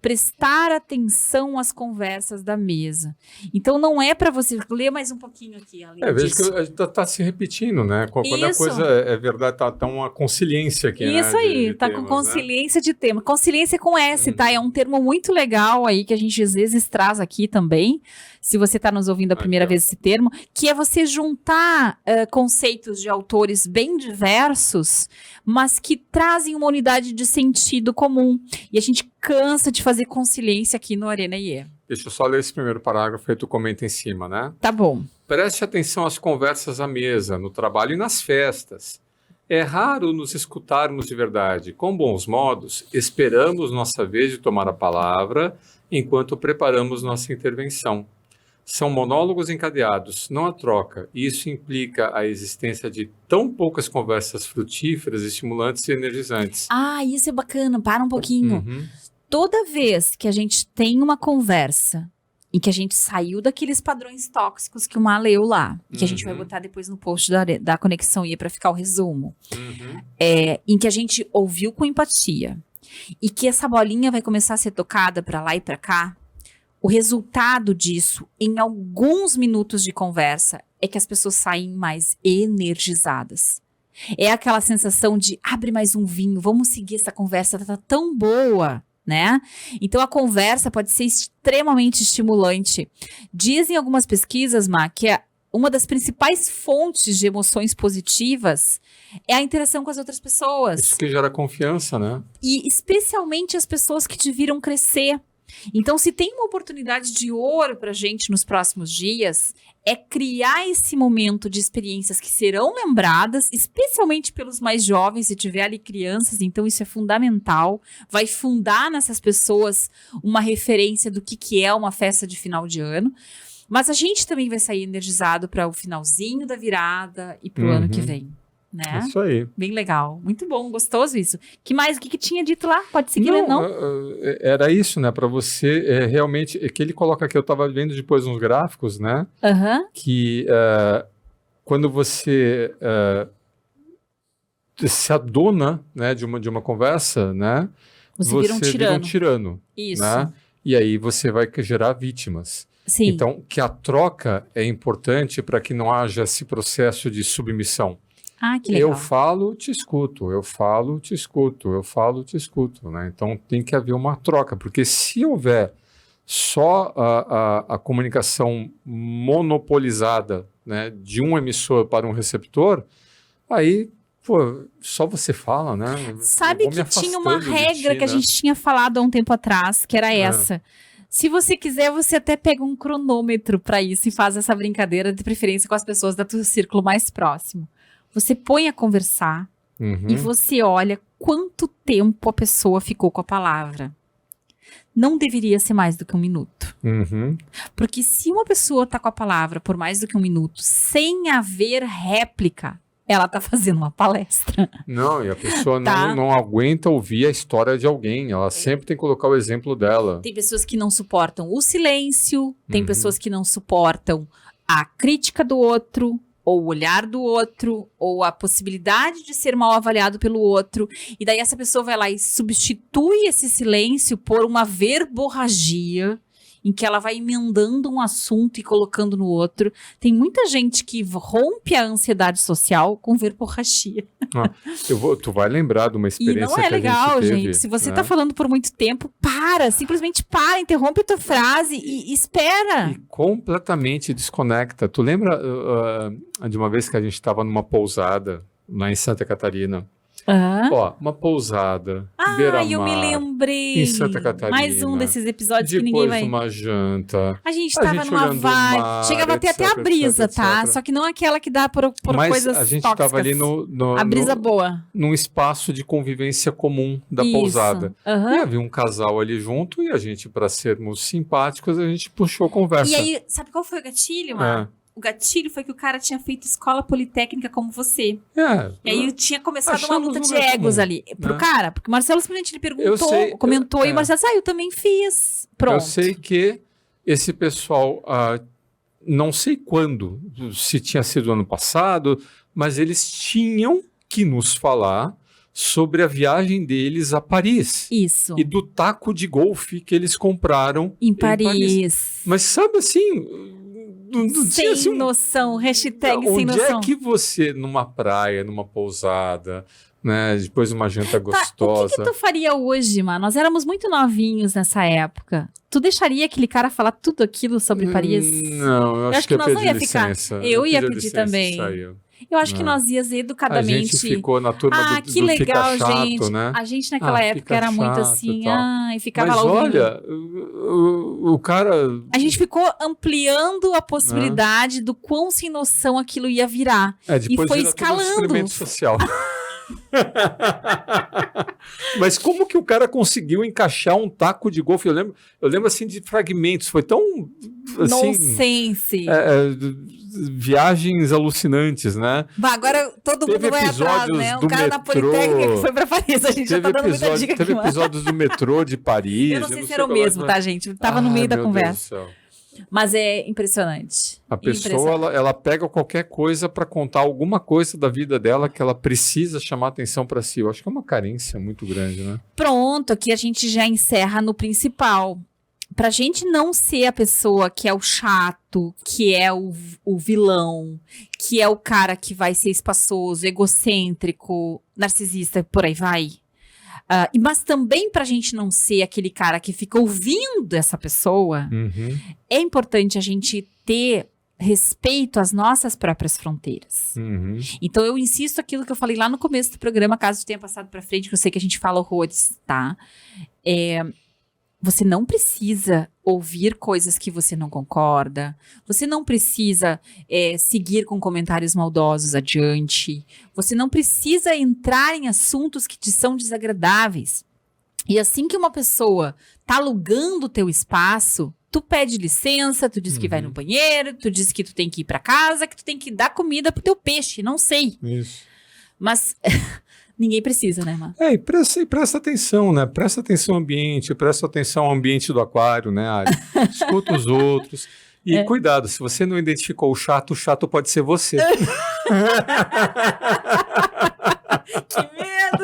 Prestar atenção às conversas da mesa. Então, não é para você ler mais um pouquinho aqui. Vejo que está se repetindo, né? Quando a coisa é verdade, tá uma consiliência aqui, isso, né? Isso aí, tá temas, com consiliência, né? De tema. Consiliência com S, tá? É um termo muito legal aí que a gente às vezes traz aqui também. Se você está nos ouvindo a primeira vez esse termo, que é você juntar conceitos de autores bem diversos, mas que trazem uma unidade de sentido comum. E a gente cansa de fazer consiliência aqui no Arena IE. Deixa eu só ler esse primeiro parágrafo e tu comenta em cima, né? Tá bom. Preste atenção às conversas à mesa, no trabalho e nas festas. É raro nos escutarmos de verdade. Com bons modos, esperamos nossa vez de tomar a palavra enquanto preparamos nossa intervenção. São monólogos encadeados, não a troca, e isso implica a existência de tão poucas conversas frutíferas, estimulantes e energizantes. Isso é bacana, para um pouquinho. Toda vez que a gente tem uma conversa em que a gente saiu daqueles padrões tóxicos que o Má leu lá, que a gente vai botar depois no post da Conexão IE para ficar o resumo, em que a gente ouviu com empatia, e que essa bolinha vai começar a ser tocada para lá e para cá, o resultado disso, em alguns minutos de conversa, é que as pessoas saem mais energizadas. É aquela sensação de, abre mais um vinho, vamos seguir essa conversa, tá tão boa. né? Então a conversa pode ser extremamente estimulante. Dizem algumas pesquisas, Má, que uma das principais fontes de emoções positivas é a interação com as outras pessoas. Isso que gera confiança, né? E especialmente as pessoas que te viram crescer. Então, se tem uma oportunidade de ouro pra gente nos próximos dias, é criar esse momento de experiências que serão lembradas, especialmente pelos mais jovens, se tiver ali crianças, então isso é fundamental. Vai fundar nessas pessoas uma referência do que é uma festa de final de ano. Mas a gente também vai sair energizado para o finalzinho da virada e para o ano que vem, né? Isso aí. Bem legal. Muito bom, gostoso isso. Que mais? O que tinha dito lá? Pode seguir, não? Era isso, né? Para você, realmente, que ele coloca aqui, eu estava vendo depois uns gráficos, né? Que quando você se adona, né, de uma conversa, né? Você vira um tirano. Isso. Né? E aí você vai gerar vítimas. Sim. Então, que a troca é importante para que não haja esse processo de submissão. Ah, que legal. Eu falo, te escuto, eu falo, te escuto, eu falo, te escuto, né? Então, tem que haver uma troca, porque se houver só a comunicação monopolizada, né, de um emissor para um receptor, aí, pô, só você fala, né? Sabe que tinha uma regra que a gente tinha falado há um tempo atrás, que era essa. Se você quiser, você até pega um cronômetro para isso e faz essa brincadeira, de preferência com as pessoas do teu círculo mais próximo. Você põe a conversar e você olha quanto tempo a pessoa ficou com a palavra. Não deveria ser mais do que 1 minuto. Porque se uma pessoa está com a palavra por mais do que 1 minuto, sem haver réplica, ela tá fazendo uma palestra. Não, e a pessoa não aguenta ouvir a história de alguém. Ela sempre tem que colocar o exemplo dela. Tem pessoas que não suportam o silêncio, tem pessoas que não suportam a crítica do outro, ou o olhar do outro, ou a possibilidade de ser mal avaliado pelo outro. E daí essa pessoa vai lá e substitui esse silêncio por uma verborragia, em que ela vai emendando um assunto e colocando no outro. Tem muita gente que rompe a ansiedade social com verborragia. Tu vai lembrar de uma experiência que a gente teve. E não é legal, gente. Se você tá falando por muito tempo, simplesmente para, interrompe a tua frase e espera. E completamente desconecta. Tu lembra de uma vez que a gente estava numa pousada lá em Santa Catarina? Ó, uma pousada, beira-mar, eu me lembrei. em Santa Catarina. Mais um desses episódios que ninguém vai... Depois uma janta. A gente tava numa vibe. Chegava a ter até a brisa, tá? Só que não aquela que dá por coisas tóxicas. A gente tava ali a brisa boa. Num espaço de convivência comum da pousada. E havia um casal ali junto e a gente, para sermos simpáticos, a gente puxou conversa. E aí, sabe qual foi o gatilho, mano? O gatilho foi que o cara tinha feito escola politécnica como você. E aí tinha começado uma luta de egos ali. Pro cara, porque o Marcelo simplesmente ele comentou, e o Marcelo eu também fiz. Pronto. Eu sei que esse pessoal, não sei quando, se tinha sido ano passado, mas eles tinham que nos falar sobre a viagem deles a Paris. Isso. E do taco de golfe que eles compraram em Paris. Mas sabe assim... Sem noção, hashtag sem noção. Onde é que você, numa praia, numa pousada, né, depois de uma janta gostosa... O que tu faria hoje, mano? Nós éramos muito novinhos nessa época. Tu deixaria aquele cara falar tudo aquilo sobre Paris? Não, eu acho que nós não ia ficar. Eu ia pedir também. Eu acho que nós íamos educadamente... A gente ficou na turma do que legal, fica chato, gente. Né? A gente naquela época era muito assim, e ficava Mas lá ouvindo. Olha, o cara... A gente ficou ampliando a possibilidade do quão sem noção aquilo ia virar. Depois e foi vira escalando. Todo experimento social. Mas como que o cara conseguiu encaixar um taco de golfe? Eu lembro assim de fragmentos, foi tão assim, nonsense. Viagens alucinantes, né? Agora todo mundo vai atrás, né? O cara da Politécnica que foi pra Paris, a gente já tá dando muita dica Teve episódios do metrô de Paris. Eu não sei se era o mesmo, tá, gente? Tava no meio da conversa. Mas é impressionante. A pessoa, ela pega qualquer coisa para contar alguma coisa da vida dela que ela precisa chamar atenção para si. Eu acho que é uma carência muito grande, né? Pronto, aqui a gente já encerra no principal. Pra gente não ser a pessoa que é o chato, que é o vilão, que é o cara que vai ser espaçoso, egocêntrico, narcisista, por aí vai. Mas também pra gente não ser aquele cara que fica ouvindo essa pessoa, é importante a gente ter respeito às nossas próprias fronteiras. Então eu insisto aquilo que eu falei lá no começo do programa, caso tenha passado pra frente, que eu sei que a gente fala horrores, tá? Você não precisa ouvir coisas que você não concorda. Você não precisa seguir com comentários maldosos adiante. Você não precisa entrar em assuntos que te são desagradáveis. E assim que uma pessoa tá alugando o teu espaço, tu pede licença, tu diz que vai no banheiro, tu diz que tu tem que ir pra casa, que tu tem que dar comida pro teu peixe, não sei. Isso. Mas ninguém precisa, né, Mar? E presta atenção, né? Presta atenção ao ambiente, presta atenção ao ambiente do aquário, né, Ari? Escuta os outros. E cuidado, se você não identificou o chato pode ser você. Que medo!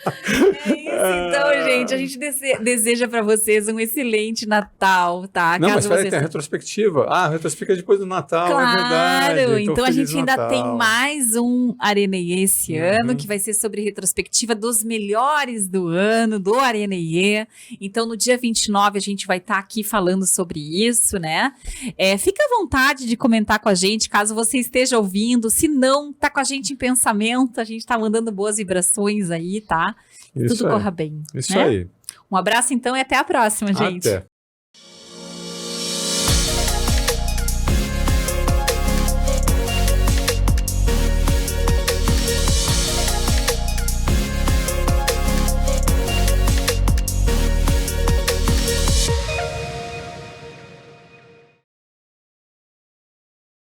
É isso, então, gente. A gente deseja pra vocês um excelente Natal, tá? Não, Caso mas peraí, vocês... tem a retrospectiva. Ah, a retrospectiva depois do Natal, Claro, é verdade. então a Feliz gente ainda Natal. tem mais um Areneiê esse ano, que vai ser sobre retrospectiva dos melhores do ano, do Areneiê. Então, no dia 29, a gente vai estar aqui falando sobre isso, né? Fica à vontade de comentar com a gente, caso você esteja ouvindo. Se não, tá com a gente em pensamento, a gente tá mandando boas vibrações aí, tá? Isso Tudo aí. corra bem. Isso né? aí. Um abraço, então, e até a próxima, gente. Até.